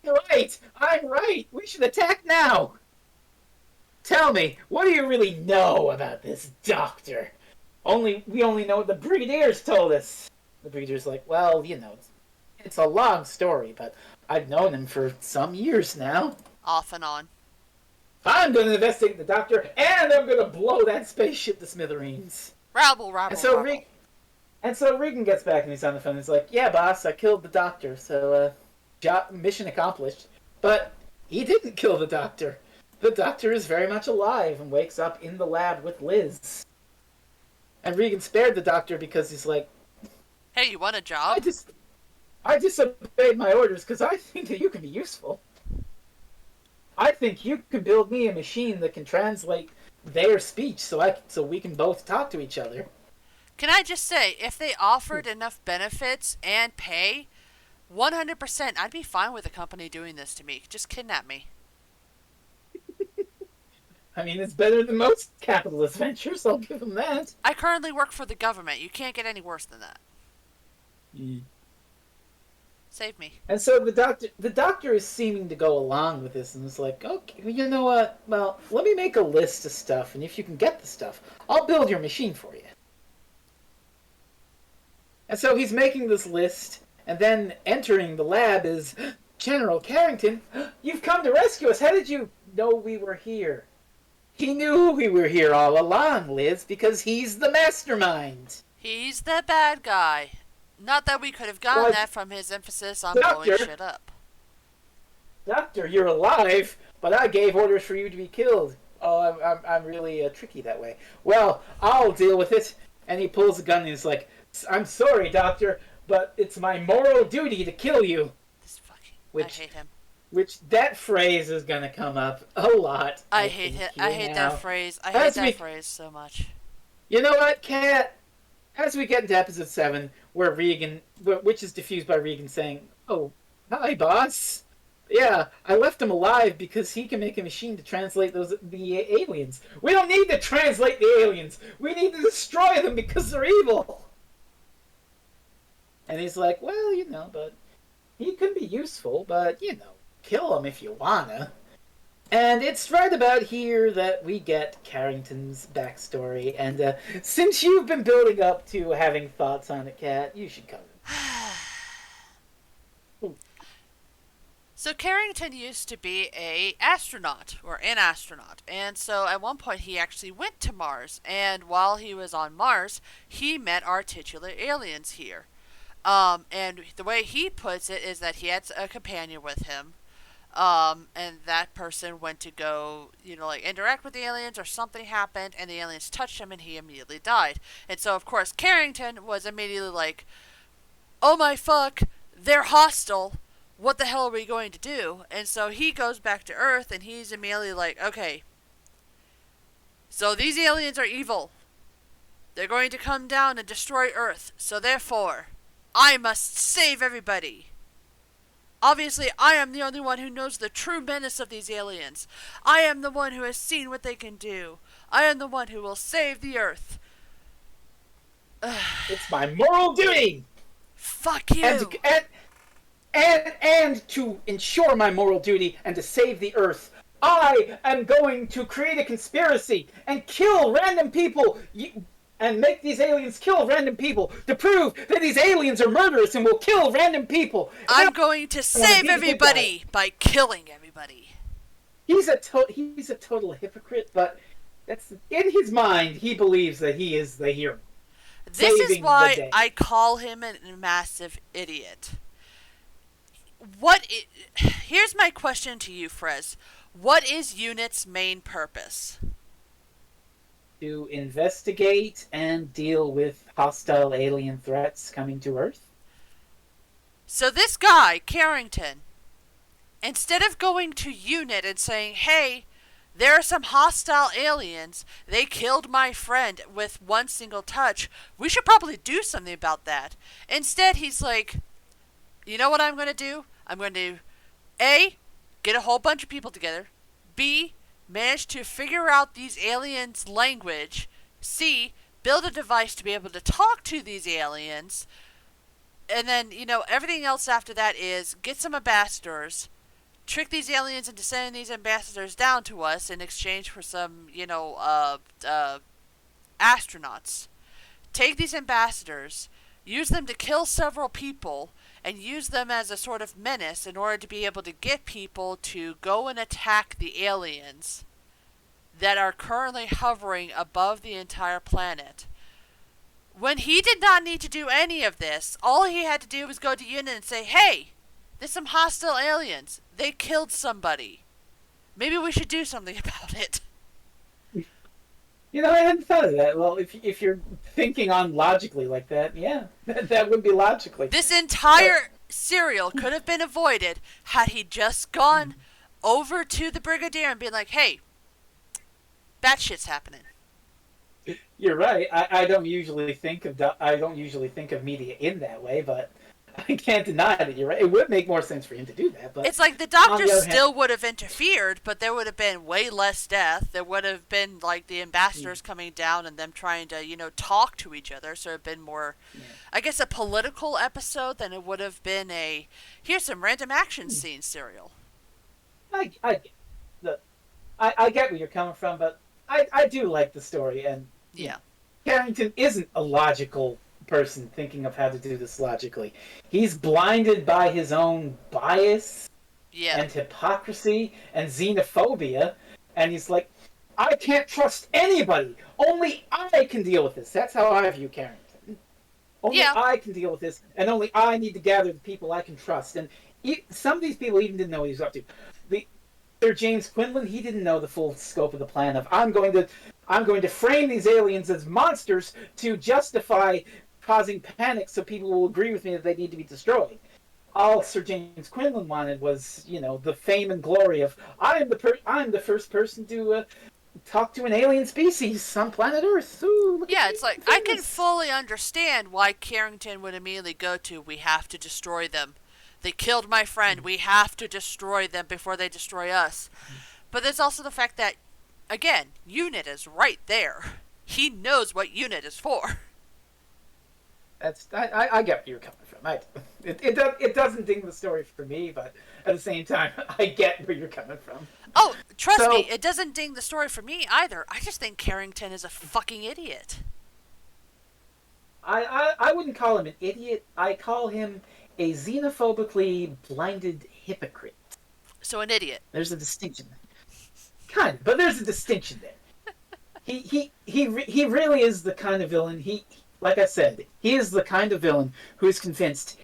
Right! I'm right! We should attack now! Tell me, what do you really know about this doctor? We only know what the Brigadier's told us. The Brigadier's like, well, it's a long story, but I've known him for some years now. Off and on. I'm going to investigate the doctor, and I'm going to blow that spaceship to smithereens. Rabble. And so Regan gets back, and he's on the phone. He's like, yeah, boss, I killed the doctor, so mission accomplished. But he didn't kill the doctor. The doctor is very much alive and wakes up in the lab with Liz. And Regan spared the doctor because he's like, hey, you want a job? I disobeyed my orders because I think that you can be useful. I think you can build me a machine that can translate their speech so we can both talk to each other. Can I just say, if they offered enough benefits and pay, 100%, I'd be fine with a company doing this to me. Just kidnap me. I mean, it's better than most capitalist ventures, I'll give them that. I currently work for the government. You can't get any worse than that. Mm. Save me. And so the doctor is seeming to go along with this, and it's like, okay, you know what? Well, let me make a list of stuff, and if you can get the stuff, I'll build your machine for you. And so he's making this list, and then entering the lab is General Carrington. You've come to rescue us. How did you know we were here? He knew we were here all along, Liz, because he's the mastermind. He's the bad guy. Not that we could have gotten that from his emphasis on blowing shit up. Doctor, you're alive, but I gave orders for you to be killed. Oh, I'm really tricky that way. Well, I'll deal with it. And he pulls a gun and he's like, I'm sorry, Doctor, but it's my moral duty to kill you. I hate him. Which, that phrase is going to come up a lot. I hate it. I hate that phrase. I hate that phrase so much. You know what, Kat? As we get into episode 7, where which is diffused by Regan saying, oh, hi, boss. Yeah, I left him alive because he can make a machine to translate the aliens. We don't need to translate the aliens. We need to destroy them because they're evil. And he's like, well, but he could be useful, but, kill him if you wanna. And it's right about here that we get Carrington's backstory. And since you've been building up to having thoughts on it, Kat, you should cover it. So Carrington used to be an astronaut, and so at one point he actually went to Mars, and while he was on Mars, he met our titular aliens here. And the way he puts it is that he had a companion with him, and that person went to go, interact with the aliens, or something happened, and the aliens touched him, and he immediately died. And so, of course, Carrington was immediately like, oh my fuck, they're hostile. What the hell are we going to do? And so he goes back to Earth, and he's immediately like, okay, so these aliens are evil. They're going to come down and destroy Earth. So therefore, I must save everybody. Obviously, I am the only one who knows the true menace of these aliens. I am the one who has seen what they can do. I am the one who will save the Earth. It's my moral duty! Fuck you! And to ensure my moral duty and to save the Earth, I am going to create a conspiracy and kill random people and make these aliens kill random people to prove that these aliens are murderous and will kill random people. I'm going to save everybody by killing everybody. He's a total hypocrite, but that's in his mind. He believes that he is the hero. This is why I call him a massive idiot. Here's my question to you, Frez. What is UNIT's main purpose? To investigate and deal with hostile alien threats coming to Earth. So this guy, Carrington, instead of going to UNIT and saying, hey, there are some hostile aliens, they killed my friend with one single touch, we should probably do something about that. Instead, he's like, you know what I'm going to do? I'm going to, A, get a whole bunch of people together. B, manage to figure out these aliens' language. C, build a device to be able to talk to these aliens. And then, everything else after that is get some ambassadors, trick these aliens into sending these ambassadors down to us in exchange for some, astronauts. Take these ambassadors, use them to kill several people, and use them as a sort of menace in order to be able to get people to go and attack the aliens that are currently hovering above the entire planet. When he did not need to do any of this, all he had to do was go to UNIT and say, hey, there's some hostile aliens. They killed somebody. Maybe we should do something about it. I hadn't thought of that. Well, if you're thinking on logically like that, yeah, that would be logically. This entire serial could have been avoided had he just gone over to the Brigadier and been like, hey, bad shit's happening. You're right. I don't usually think of media in that way, but I can't deny that you're right. It would make more sense for him to do that. But it's like the doctors still would have interfered, but there would have been way less death. There would have been like the ambassadors coming down and them trying to, talk to each other. So it would have been more, I guess, a political episode than it would have been a here's some random action scene serial. I get where you're coming from, but I do like the story, and Carrington isn't a logical person thinking of how to do this logically. He's blinded by his own bias and hypocrisy and xenophobia, and he's like, I can't trust anybody. Only I can deal with this. That's how I view Carrington. Only I can deal with this, and only I need to gather the people I can trust. And some of these people even didn't know what he was up to. Sir James Quinlan, he didn't know the full scope of the plan of I'm going to frame these aliens as monsters to justify causing panic so people will agree with me that they need to be destroyed. All Sir James Quinlan wanted was, the fame and glory of I'm the first person to talk to an alien species on planet Earth. Ooh, it's like I can fully understand why Carrington would immediately go to we have to destroy them. They killed my friend. We have to destroy them before they destroy us. But there's also the fact that, again, UNIT is right there. He knows what UNIT is for. I get where you're coming from. him. It doesn't ding the story for me, but at the same time, I get where you're coming from. Oh, trust So me, it doesn't ding the story for me either. I just think Carrington is a fucking idiot. I wouldn't call him an idiot. I call him a xenophobically blinded hypocrite. So an idiot. There's a distinction. Kind of, but there's a distinction there. He really is the kind of villain. Like I said, he is the kind of villain who is convinced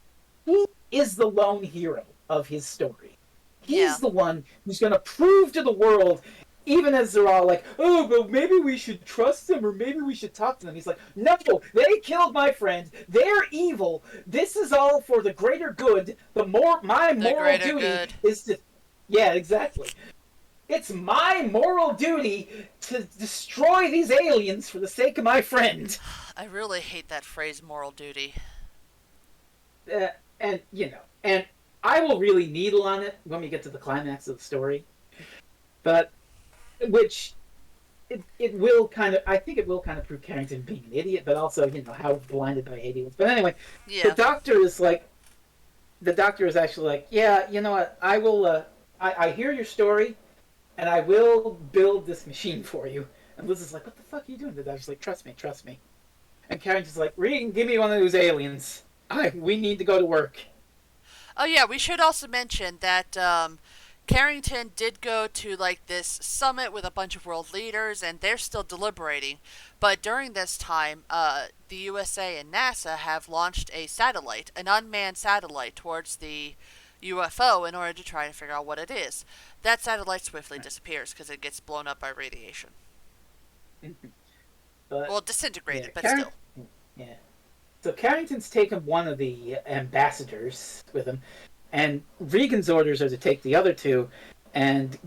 he is the lone hero of his story. He's the one who's going to prove to the world, even as they're all like, oh, but maybe we should trust them or maybe we should talk to them. He's like, no, they killed my friend. They're evil. This is all for the greater good. My moral duty is to... Yeah, exactly. It's my moral duty to destroy these aliens for the sake of my friend. I really hate that phrase, moral duty. And I will really needle on it when we get to the climax of the story. But, which, it will kind of, I think it will kind of prove Carrington being an idiot, but also, how blinded by hate he was. But anyway, the doctor is actually like, yeah, you know what, I will, I hear your story, and I will build this machine for you. And Liz is like, what the fuck are you doing? The doctor's like, trust me. And Carrington's like, Regan, give me one of those aliens. We need to go to work. Oh yeah, we should also mention that Carrington did go to this summit with a bunch of world leaders, and they're still deliberating. But during this time, the USA and NASA have launched a satellite, an unmanned satellite, towards the UFO in order to try to figure out what it is. That satellite swiftly disappears because it gets blown up by radiation. Disintegrated, but still. Yeah. So Carrington's taken one of the ambassadors with him, and Regan's orders are to take the other two and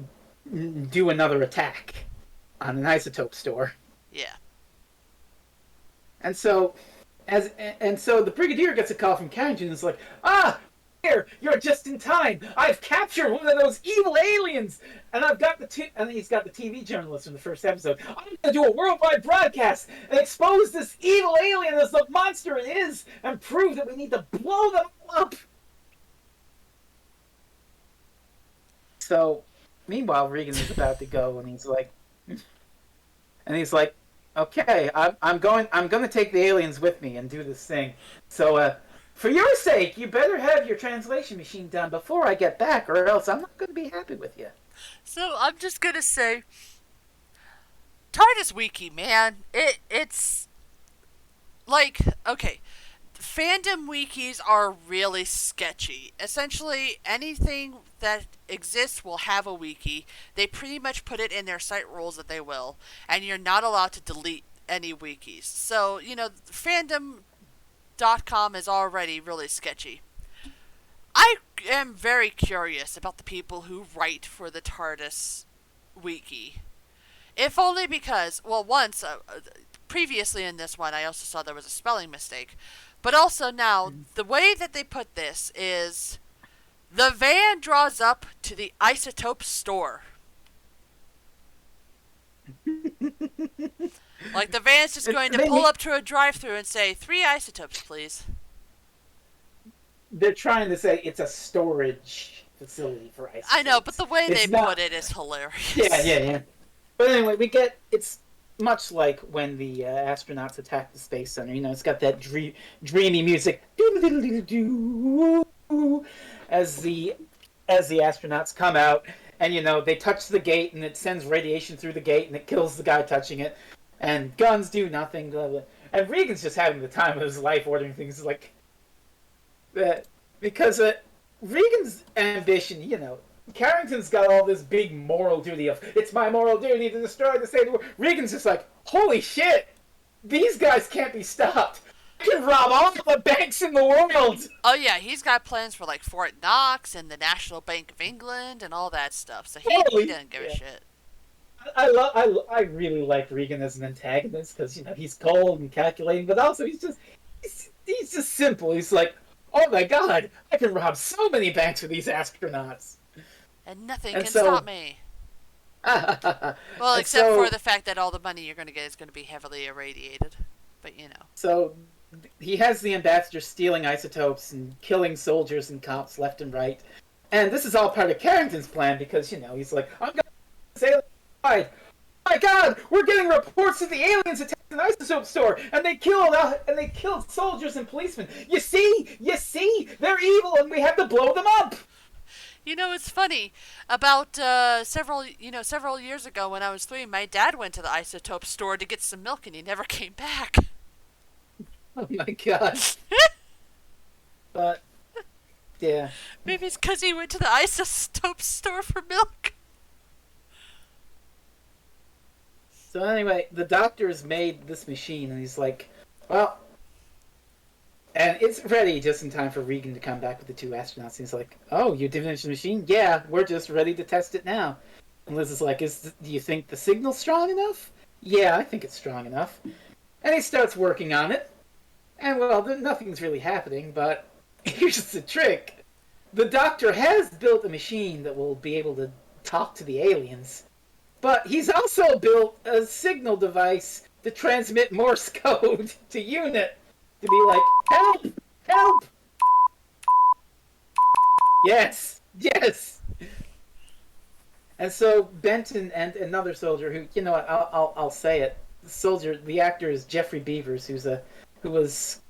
do another attack on an isotope store. Yeah. And so the Brigadier gets a call from Carrington and is like, here, you're just in time. I've captured one of those evil aliens, and I've got and he's got the TV journalist from the first episode. I'm going to do a worldwide broadcast and expose this evil alien as the monster it is, and prove that we need to blow them up. So, meanwhile, Regan is about to go, and he's like, okay, I'm going to take the aliens with me and do this thing. So, for your sake, you better have your translation machine done before I get back, or else I'm not going to be happy with you. So I'm just going to say, TARDIS Wiki, man, it's okay, fandom wikis are really sketchy. Essentially, anything that exists will have a wiki. They pretty much put it in their site rules that they will, and you're not allowed to delete any wikis. So, fandom.com is already really sketchy. I am very curious about the people who write for the TARDIS wiki. If only because, once, previously in this one, I also saw there was a spelling mistake. But also now, the way that they put this is, the van draws up to the isotope store. The van's just going to pull up to a drive-thru and say, 3 isotopes, please. They're trying to say it's a storage facility for isotopes. I know, but the way they put it is hilarious. Yeah. But anyway, it's much like when the astronauts attack the Space Center. It's got that dreamy music as the astronauts come out, and they touch the gate, and it sends radiation through the gate, and it kills the guy touching it. And guns do nothing. Blah, blah. And Regan's just having the time of his life ordering things like that. Because Regan's ambition, Carrington's got all this big moral duty of, it's my moral duty to destroy the state of the world. Regan's just like, holy shit, these guys can't be stopped. I can rob all the banks in the world. Oh yeah, he's got plans for Fort Knox and the National Bank of England and all that stuff. So he doesn't give a shit. I really like Regan as an antagonist because he's cold and calculating, but also he's just simple. He's like, oh my god, I can rob so many banks with these astronauts, and nothing can stop me. Except for the fact that all the money you're going to get is going to be heavily irradiated, but So he has the ambassador stealing isotopes and killing soldiers and cops left and right. And this is all part of Carrington's plan because, he's like, I'm going to say, oh my God, we're getting reports that the aliens attacked an isotope store and they killed soldiers and policemen. You see, they're evil and we have to blow them up. It's funny. About several years ago when I was 3, my dad went to the isotope store to get some milk and he never came back. Oh my God. But, yeah. Maybe it's because he went to the isotope store for milk. So anyway, the doctor's made this machine and he's like, well, and it's ready just in time for Regan to come back with the 2 astronauts. He's like, oh, you finished the machine? Yeah, we're just ready to test it now. And Liz is like, do you think the signal's strong enough? Yeah, I think it's strong enough. And he starts working on it. And, well, nothing's really happening, but here's the trick. The doctor has built a machine that will be able to talk to the aliens. But he's also built a signal device to transmit Morse code to UNIT. To be like, help! Help! Yes! And so Benton and another soldier who, you know what, I'll say it. The actor is Jeffrey Beavers, who was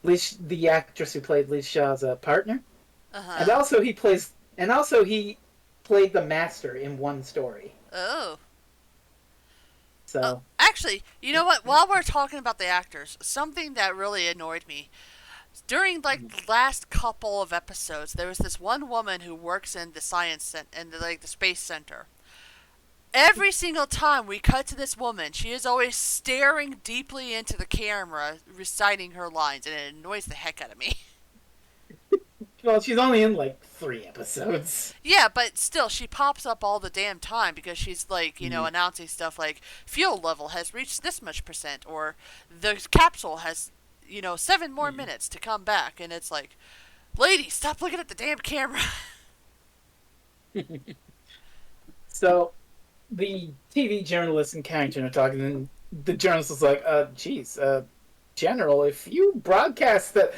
the actress who played Liz Shaw's partner. Uh-huh. And also he played the master in one story. Oh. So actually, you know what? While we're talking about the actors, something that really annoyed me during the last couple of episodes, there was this one woman who works in the the space center. Every single time we cut to this woman, she is always staring deeply into the camera, reciting her lines, and it annoys the heck out of me. Well, she's only in 3 episodes. Yeah, but still, she pops up all the damn time because she's announcing stuff like fuel level has reached this much %, or the capsule has 7 more minutes to come back, and it's like, lady, stop looking at the damn camera. So the TV journalist and Carrington are talking, and the journalist is like, General, if you broadcast that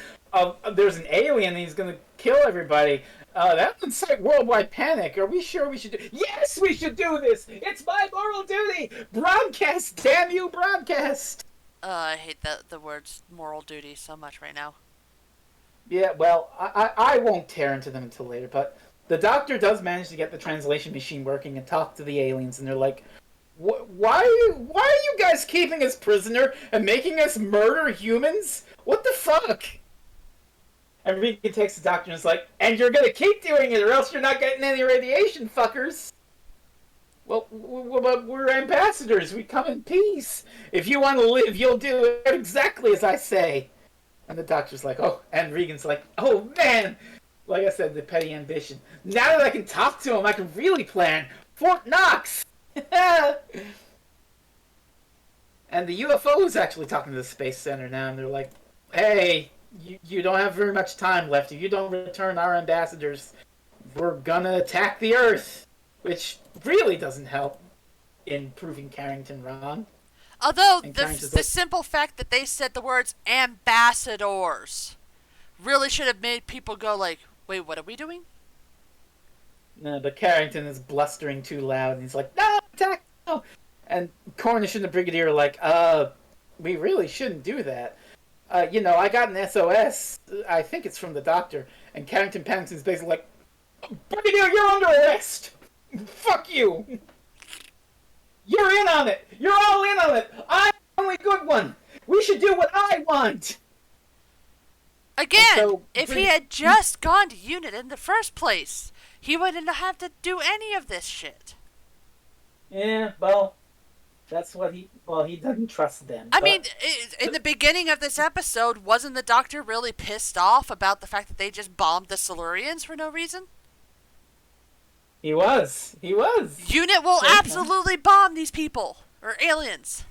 there's an alien and he's going to kill everybody, that would incite worldwide panic. Are we sure we should do... Yes, we should do this! It's my moral duty! Broadcast! Damn you, broadcast! I hate the words moral duty so much right now. Yeah, well, I won't tear into them until later, but the doctor does manage to get the translation machine working and talk to the aliens, and they're like, why are you guys keeping us prisoner and making us murder humans? What the fuck? And Regan takes the doctor and is like, and you're gonna keep doing it or else you're not getting any radiation, fuckers. Well, we're ambassadors. We come in peace. If you want to live, you'll do it exactly as I say. And the doctor's like, oh, and Regan's like, oh man. Like I said, the petty ambition. Now that I can talk to him, I can really plan. Fort Knox! And the UFO is actually talking to the Space Center now, and they're like, hey, you don't have very much time left. If you don't return our ambassadors, we're gonna attack the Earth. Which really doesn't help in proving Carrington wrong. Although, the simple fact that they said the words ambassadors really should have made people go like, wait, what are we doing? No, but Carrington is blustering too loud, and he's like, no, attack, no! And Cornish and the Brigadier are like, we really shouldn't do that. I got an SOS. I think it's from the doctor. And Carrington panics and is basically like, Brigadier, you're under arrest! Fuck you! You're in on it! You're all in on it! I'm the only good one! We should do what I want! Again, if he had just gone to UNIT in the first place, he wouldn't have to do any of this shit. Yeah, well, that's what he doesn't trust them. I mean, in the beginning of this episode, wasn't the doctor really pissed off about the fact that they just bombed the Silurians for no reason? He was. UNIT will absolutely bomb these people, or aliens.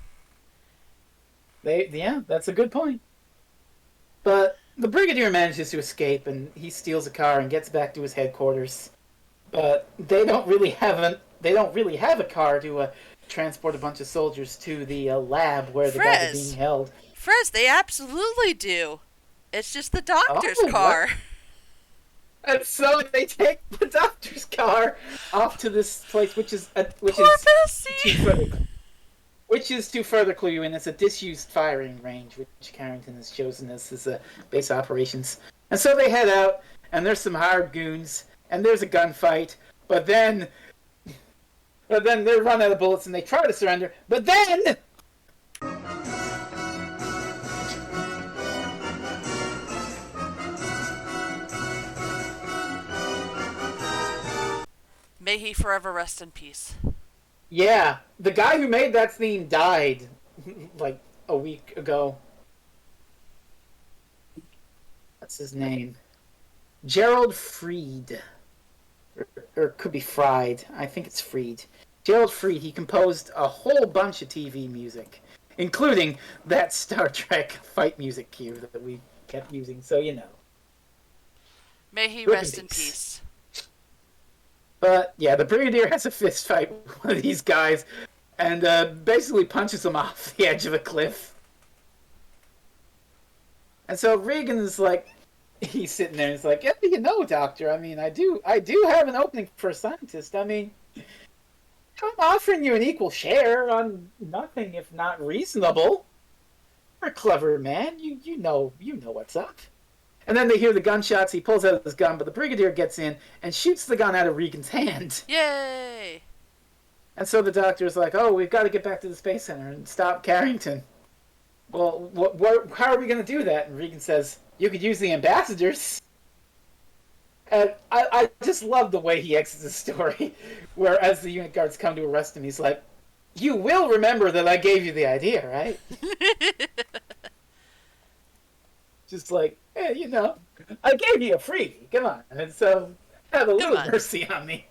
Yeah, that's a good point. But the Brigadier manages to escape, and he steals a car and gets back to his headquarters. But they don't really have a car to transport a bunch of soldiers to the lab where the guys are being held. Frez, they absolutely do. It's just the doctor's Oh, what? car. And so they take the doctor's car off to this place, Poor to Bessie! further to further clue you in. It's a disused firing range, which Carrington has chosen as his base operations. And so they head out, and there's some hired goons, and there's a gunfight. But then they run out of bullets, and they try to surrender. But then May he forever rest in peace. yeah, the guy who made that theme died like a week ago. What's his name? Gerald Fried. Or it could be Fried. I think it's Fried. Gerald Fried, he composed a whole bunch of TV music, including that Star Trek fight music cue that we kept using, so you know. May he Rip rest in in peace. peace. But yeah, the Brigadier has a fist fight with one of these guys and basically punches him off the edge of a cliff. And so Regan is like, he's sitting there and he's like, yeah, you know, Doctor, I mean, I do have an opening for a scientist. I mean, I'm offering you an equal share on nothing if not reasonable. You're a clever man. You know what's up. And then they hear the gunshots. He pulls out his gun, but the Brigadier gets in and shoots the gun out of Regan's hand. Yay! And so the Doctor's like, oh, we've got to get back to the Space Center and stop Carrington. Well, how are we going to do that? And Regan says, you could use the ambassadors. And I just love the way he exits the story, where as the unit guards come to arrest him, he's like, you will remember that I gave you the idea, right? Just like, hey, you know, I gave you a freebie. Come on. And so have a little mercy on me.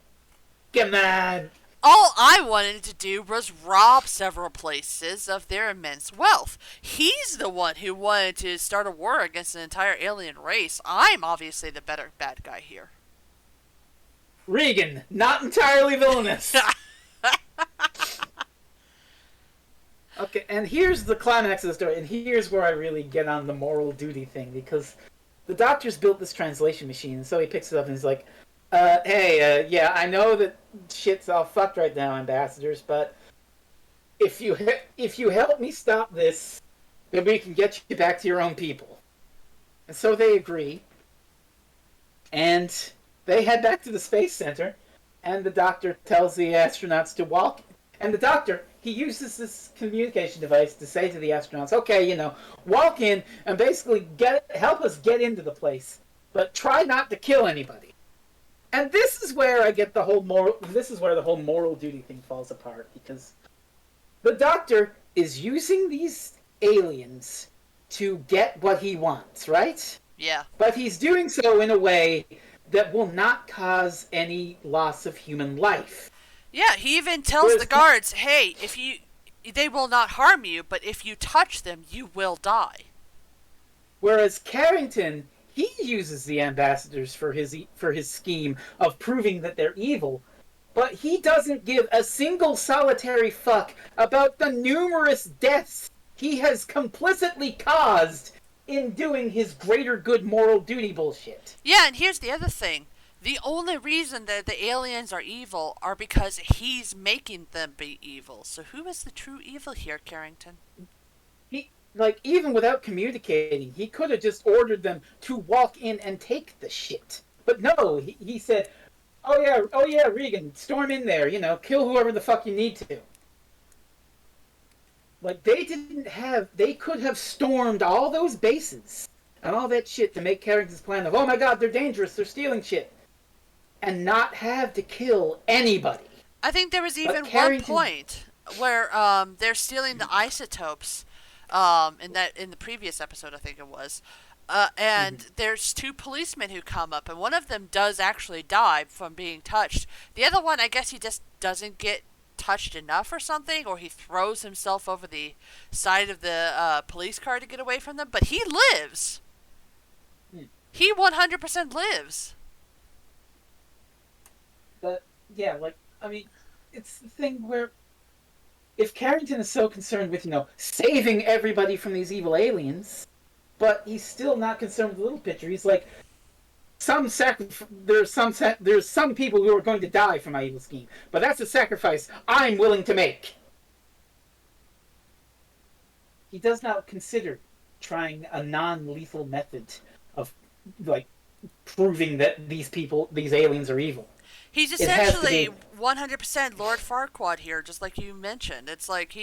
Come on. All I wanted to do was rob several places of their immense wealth. He's the one who wanted to start a war against an entire alien race. I'm obviously the better bad guy here. Regan, not entirely villainous. Okay, and here's the climax of the story, and here's where I really get on the moral duty thing, because the Doctor's built this translation machine, and so he picks it up and he's like, hey, yeah, I know that shit's all fucked right now, ambassadors, but if you help me stop this, then we can get you back to your own people. And so they agree, and they head back to the Space Center, and the Doctor tells the astronauts to walk, and the Doctor, he uses this communication device to say to the astronauts, okay, you know, walk in and basically help us get into the place, but try not to kill anybody. And this is where the whole moral duty thing falls apart, because the Doctor is using these aliens to get what he wants, right? Yeah. But he's doing so in a way that will not cause any loss of human life. Yeah, he even tells the guards, hey, they will not harm you, but if you touch them, you will die. Whereas Carrington, he uses the ambassadors for his scheme of proving that they're evil, but he doesn't give a single solitary fuck about the numerous deaths he has complicitly caused in doing his greater good moral duty bullshit. Yeah, and here's the other thing. The only reason that the aliens are evil are because he's making them be evil. So who is the true evil here, Carrington? Even without communicating, he could have just ordered them to walk in and take the shit. But no, he said, oh yeah, Regan, storm in there, you know, kill whoever the fuck you need to. Like, they could have stormed all those bases and all that shit to make Carrington's plan of, oh my god, they're dangerous, they're stealing shit, and not have to kill anybody. I think there was even one point where they're stealing the isotopes in the previous episode, I think it was. And there's two policemen who come up, and one of them does actually die from being touched. The other one, I guess he just doesn't get touched enough or something, or he throws himself over the side of the police car to get away from them, but he lives. He 100% lives. But, yeah, it's the thing where if Carrington is so concerned with, saving everybody from these evil aliens, but he's still not concerned with the little picture. He's like, there's some people who are going to die for my evil scheme, but that's a sacrifice I'm willing to make. He does not consider trying a non-lethal method of, like, proving that these aliens are evil. He's essentially 100% Lord Farquaad here, just like you mentioned. It's like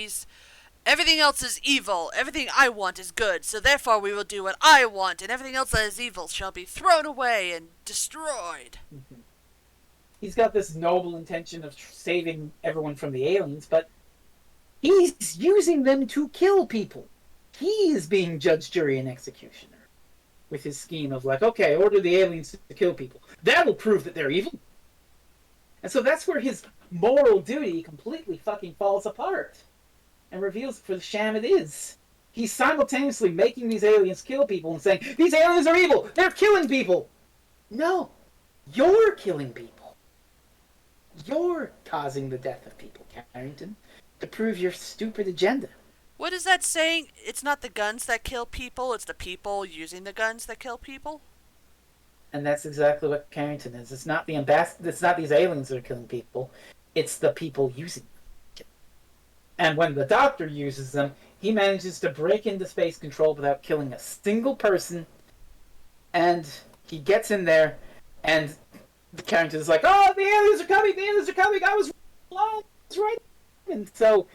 everything else is evil, everything I want is good, so therefore we will do what I want, and everything else that is evil shall be thrown away and destroyed. Mm-hmm. He's got this noble intention of saving everyone from the aliens, but he's using them to kill people. He is being judge, jury, and executioner with his scheme of like, okay, order the aliens to kill people. That'll prove that they're evil. And so that's where his moral duty completely fucking falls apart and reveals for the sham it is. He's simultaneously making these aliens kill people and saying, these aliens are evil! They're killing people! No. You're killing people. You're causing the death of people, Carrington, to prove your stupid agenda. What is that saying? It's not the guns that kill people, it's the people using the guns that kill people? And that's exactly what Carrington is. It's not it's not these aliens that are killing people. It's the people using them. And when the Doctor uses them, he manages to break into space control without killing a single person. And he gets in there, and the Carrington is like, oh, the aliens are coming, I was right. And so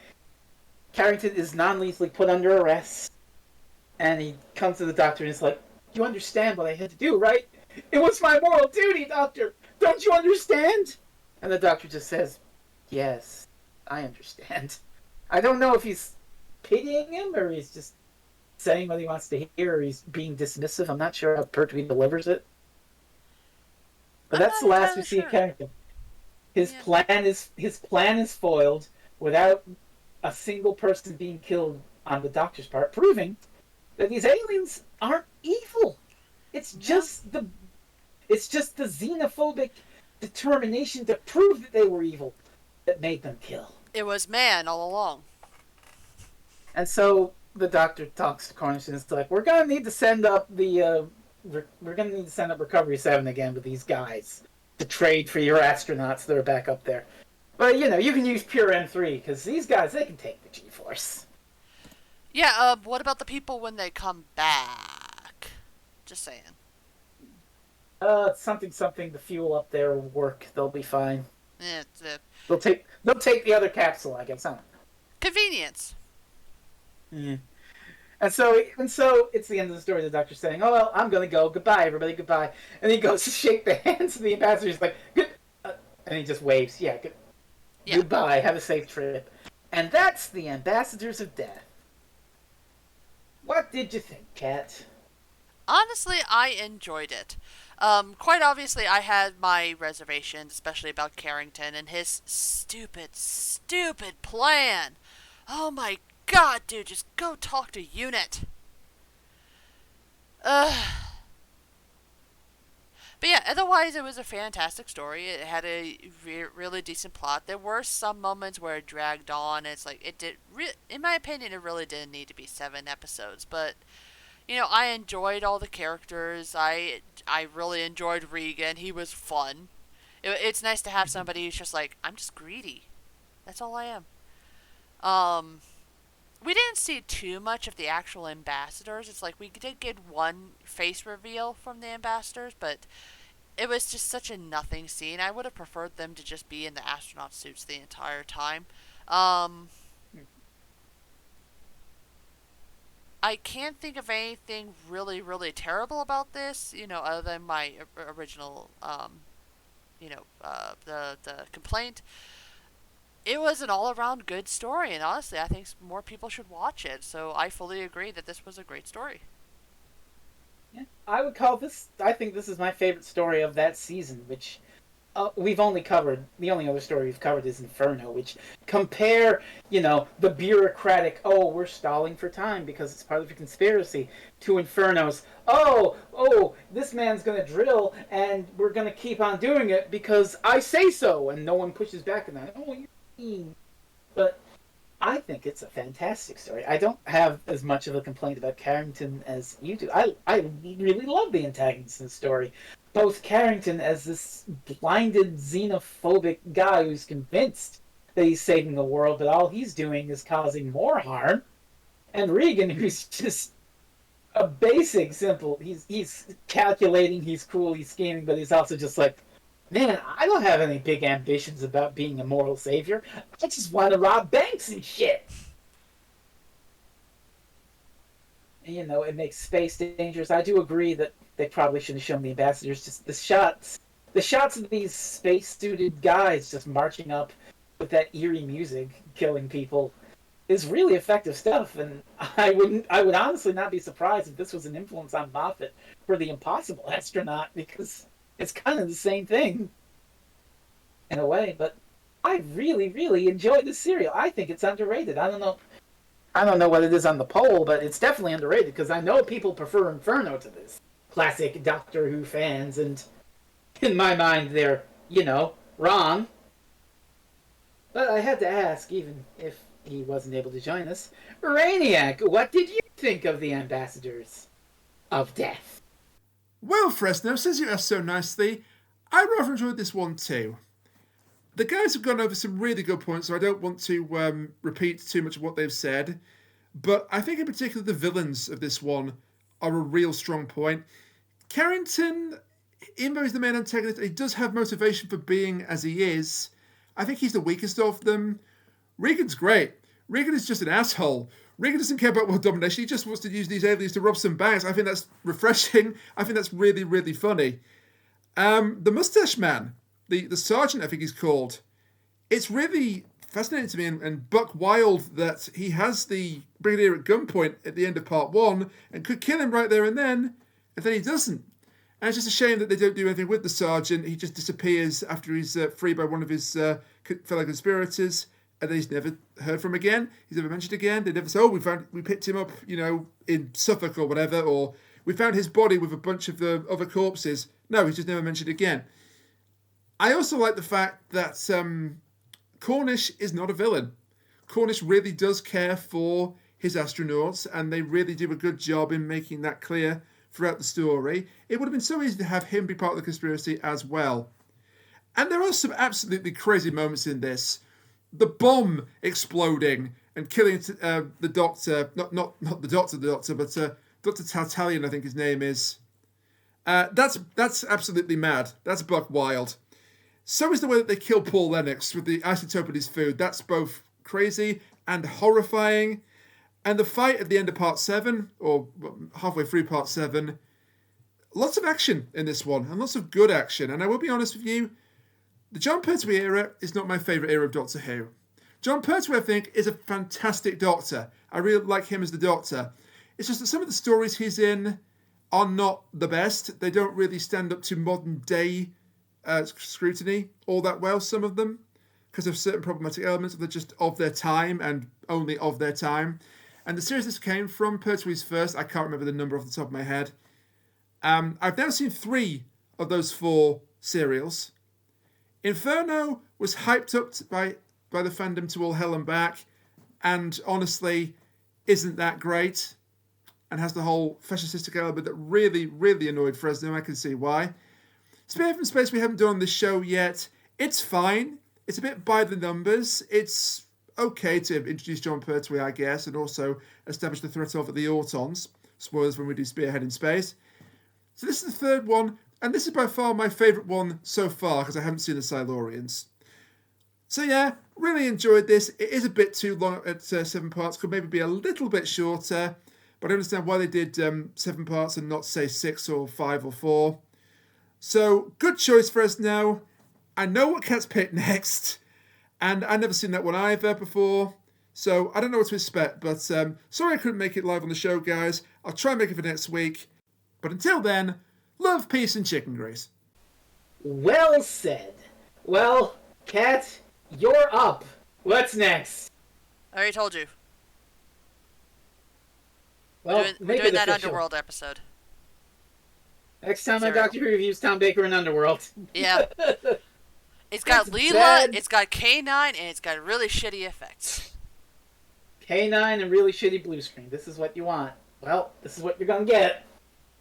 Carrington is non-lethally put under arrest. And he comes to the Doctor and is like, you understand what I had to do, right? It was my moral duty, Doctor. Don't you understand? And the Doctor just says, yes, I understand. I don't know if he's pitying him or he's just saying what he wants to hear or he's being dismissive. I'm not sure how Pertwee delivers it. But that's the last we see of Carrington. His plan is foiled without a single person being killed on the Doctor's part, proving that these aliens aren't evil. It's just the xenophobic determination to prove that they were evil that made them kill. It was man all along. And so the Doctor talks to Cornish and it's like, we're gonna need to send up Recovery 7 again with these guys to trade for your astronauts that are back up there. But you can use pure M3 because these guys, they can take the G-force. Yeah. What about the people when they come back? Just saying. Something. The fuel up there will work. They'll be fine. They'll take the other capsule, I guess. Huh? Convenience. Mm. And so it's the end of the story. The Doctor's saying, "Oh well, I'm gonna go. Goodbye, everybody. Goodbye." And he goes to shake the hands of the ambassador. He's like, "Good," and he just waves. Yeah, good. Yeah. Goodbye. Have a safe trip. And that's the Ambassadors of Death. What did you think, Kat? Honestly, I enjoyed it. Quite obviously, I had my reservations, especially about Carrington and his stupid plan. Oh my god, dude, just go talk to Unit. But yeah, otherwise it was a fantastic story. It had a really decent plot. There were some moments where it dragged on. It's like, in my opinion, it really didn't need to be 7 episodes, but I enjoyed all the characters. I really enjoyed Regan. He was fun. It's nice to have somebody who's just like, I'm just greedy. That's all I am. We didn't see too much of the actual ambassadors. It's like we did get one face reveal from the ambassadors, but it was just such a nothing scene. I would have preferred them to just be in the astronaut suits the entire time. I can't think of anything really, really terrible about this, other than my original, the complaint. It was an all-around good story, and honestly, I think more people should watch it. So I fully agree that this was a great story. Yeah, I think this is my favorite story of that season, which we've only covered. The only other story we've covered is Inferno, which compare, the bureaucratic, we're stalling for time because it's part of a conspiracy, to Inferno's, this man's going to drill and we're going to keep on doing it because I say so, and no one pushes back on that. But I think it's a fantastic story. I don't have as much of a complaint about Carrington as you do. I really love the antagonist in the story. Both Carrington as this blinded xenophobic guy who's convinced that he's saving the world, but all he's doing is causing more harm, and Regan who's just a basic simple. He's calculating, he's cool, he's scheming, but he's also just like, man, I don't have any big ambitions about being a moral savior. I just want to rob banks and shit. And, you know, it makes space dangerous. I do agree that they probably should have shown the ambassadors. Just the shots of these space-suited guys just marching up with that eerie music, killing people, is really effective stuff. And I would honestly not be surprised if this was an influence on Moffat for The Impossible Astronaut, because it's kind of the same thing in a way. But I really, really enjoyed this serial. I think it's underrated. I don't know what it is on the poll, but it's definitely underrated because I know people prefer Inferno to this. Classic Doctor Who fans, and in my mind, they're, wrong. But I had to ask, even if he wasn't able to join us, Rainiac, what did you think of the Ambassadors of Death? Well, Frezno, since you asked so nicely, I rather enjoyed this one too. The guys have gone over some really good points, so I don't want to repeat too much of what they've said. But I think in particular the villains of this one are a real strong point. Carrington, even though he's the main antagonist, he does have motivation for being as he is. I think he's the weakest of them. Regan's great. Regan is just an asshole. Regan doesn't care about world domination. He just wants to use these aliens to rob some banks. I think that's refreshing. I think that's really, really funny. The mustache man, the sergeant, I think he's called. It's really fascinating to me and Buck Wild that he has the Brigadier at gunpoint at the end of part 1 and could kill him right there and then he doesn't. And it's just a shame that they don't do anything with the sergeant. He just disappears after he's freed by one of his fellow conspirators. And then he's never heard from again. He's never mentioned again. They never say, oh, we picked him up, in Suffolk or whatever, or we found his body with a bunch of the other corpses. No, he's just never mentioned again. I also like the fact that Cornish is not a villain. Cornish really does care for his astronauts, and they really do a good job in making that clear throughout the story. It would have been so easy to have him be part of the conspiracy as well. And there are some absolutely crazy moments in this. The bomb exploding and killing the doctor, not the doctor, but Dr. Tartalian, I think his name is. That's absolutely mad. That's buck wild. So is the way that they kill Paul Lennox with the isotope in his food. That's both crazy and horrifying. And the fight at the end of part 7, or halfway through part 7, lots of action in this one, and lots of good action. And I will be honest with you, the John Pertwee era is not my favourite era of Doctor Who. John Pertwee, I think, is a fantastic Doctor. I really like him as the Doctor. It's just that some of the stories he's in are not the best. They don't really stand up to modern day scrutiny all that well, some of them, because of certain problematic elements that are just of their time and only of their time. And the series this came from, Pertwee's first, I can't remember the number off the top of my head. I've now seen 3 of those 4 serials. Inferno was hyped up by the fandom to all hell and back, and honestly isn't that great, and has the whole fascistic element that really, really annoyed Frezno. I can see why. Spearhead from Space we haven't done on this show yet. It's fine. It's a bit by the numbers. It's okay to introduce John Pertwee, I guess, and also establish the threat of the Autons. Spoilers when we do Spearhead in Space. So this is the 3rd one, and this is by far my favourite one so far, because I haven't seen the Silurians. So yeah, really enjoyed this. It is a bit too long at 7 parts, could maybe be a little bit shorter, but I understand why they did 7 parts and not, say, 6 or 5 or 4. So, good choice for us now. I know what Kat's picked next, and I've never seen that one either before, so I don't know what to expect, but sorry I couldn't make it live on the show, guys. I'll try and make it for next week. But until then, love, peace, and chicken grease. Well said. Well, Kat, you're up. What's next? I already told you. Well, we're doing that Underworld episode. Next time on Doctor Who Reviews, Tom Baker and Underworld. Yeah. It's got Leela, it's got K9, and it's got really shitty effects. K9 and really shitty blue screen. This is what you want. Well, this is what you're gonna get.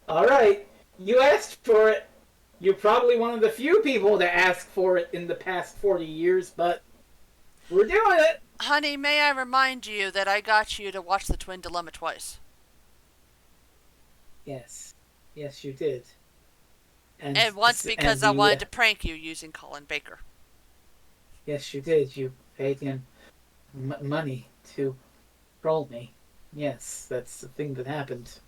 Alright, you asked for it. You're probably one of the few people to ask for it in the past 40 years, but we're doing it. Honey, may I remind you that I got you to watch The Twin Dilemma twice? Yes. Yes, you did. And once because I wanted to prank you using Colin Baker. Yes, you did. You paid him money to troll me. Yes, that's the thing that happened.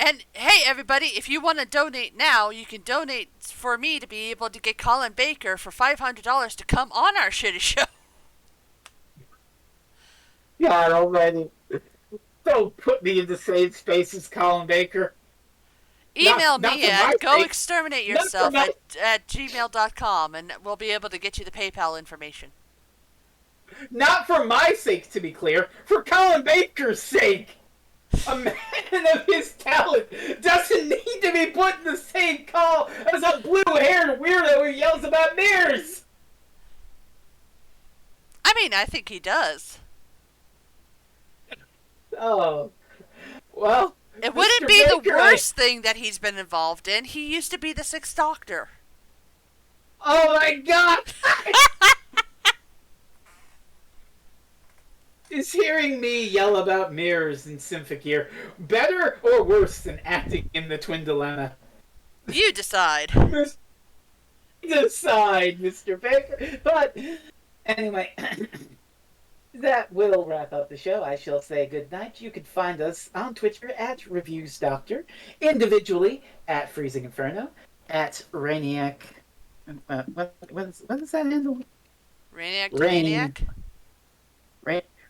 And hey, everybody, if you want to donate now, you can donate for me to be able to get Colin Baker for $500 to come on our shitty show. God already. Don't put me in the same space as Colin Baker. Email me at goexterminateyourself at gmail.com and we'll be able to get you the PayPal information. Not for my sake, to be clear. For Colin Baker's sake. A man of his talent doesn't need to be put in the same call as a blue-haired weirdo who yells about mirrors. I mean, I think he does. Oh, well. It wouldn't be the worst thing that he's been involved in. He used to be the Sixth Doctor. Oh my God! Is hearing me yell about mirrors in Symphogear better or worse than acting in the Twin Dilemma? You decide. Decide, Mr. Baker. But anyway, that will wrap up the show. I shall say good night. You can find us on Twitter at Reviews Doctor, individually at Freezing Inferno, at Rainiac. What is that handle? Rainiac.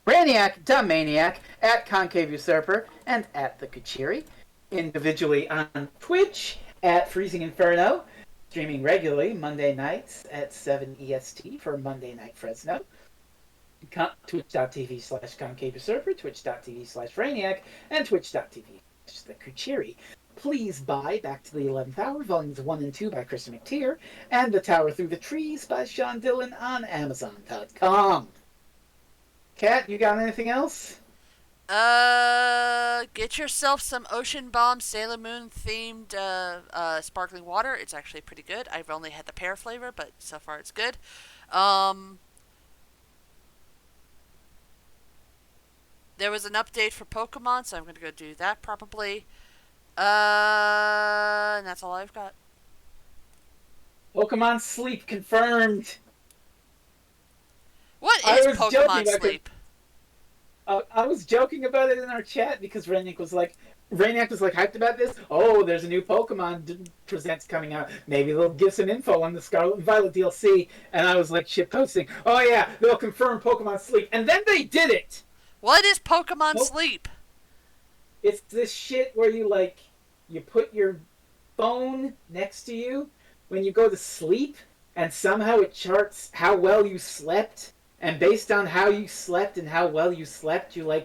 Rainiac, Dumb Maniac, at Concave Usurper, and at the Kuchiri. Individually on Twitch, at Freezing Inferno, streaming regularly Monday nights at 7 EST for Monday Night Frezno. Twitch.tv/Concave Usurper, Twitch.tv/Rainiac, and Twitch.tv/The Kuchiri. Please buy Back to the 11th Hour, Volumes 1 and 2 by Kristen McTeer, and The Tower Through the Trees by Sean Dillon on Amazon.com. Kat, you got anything else? Get yourself some Ocean Bomb Sailor Moon themed sparkling water. It's actually pretty good. I've only had the pear flavor, but so far it's good. There was an update for Pokemon, so I'm going to go do that probably. And that's all I've got. Pokemon Sleep confirmed. What is Pokemon Sleep? I was joking about it in our chat because Rainiac was like hyped about this. Oh, there's a new Pokemon Presents coming out. Maybe they'll give some info on the Scarlet and Violet DLC. And I was like shit posting. Oh yeah, they'll confirm Pokemon Sleep. And then they did it. What is Pokemon Sleep? It's this shit where you put your phone next to you when you go to sleep, and somehow it charts how well you slept. And based on how you slept and how well you slept, you,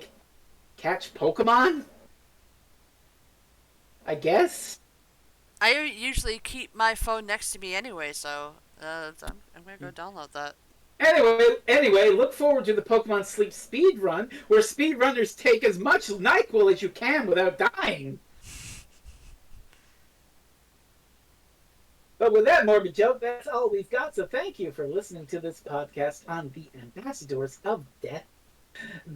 catch Pokemon? I guess? I usually keep my phone next to me anyway, so I'm going to go download that. Anyway, look forward to the Pokemon Sleep speed run, where speedrunners take as much NyQuil as you can without dying. But with that morbid joke, that's all we've got. So thank you for listening to this podcast on the Ambassadors of Death.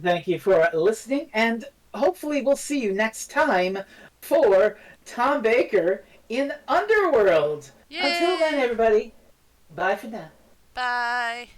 Thank you for listening, and hopefully we'll see you next time for Tom Baker in Underworld. Yay! Until then, everybody, bye for now. Bye.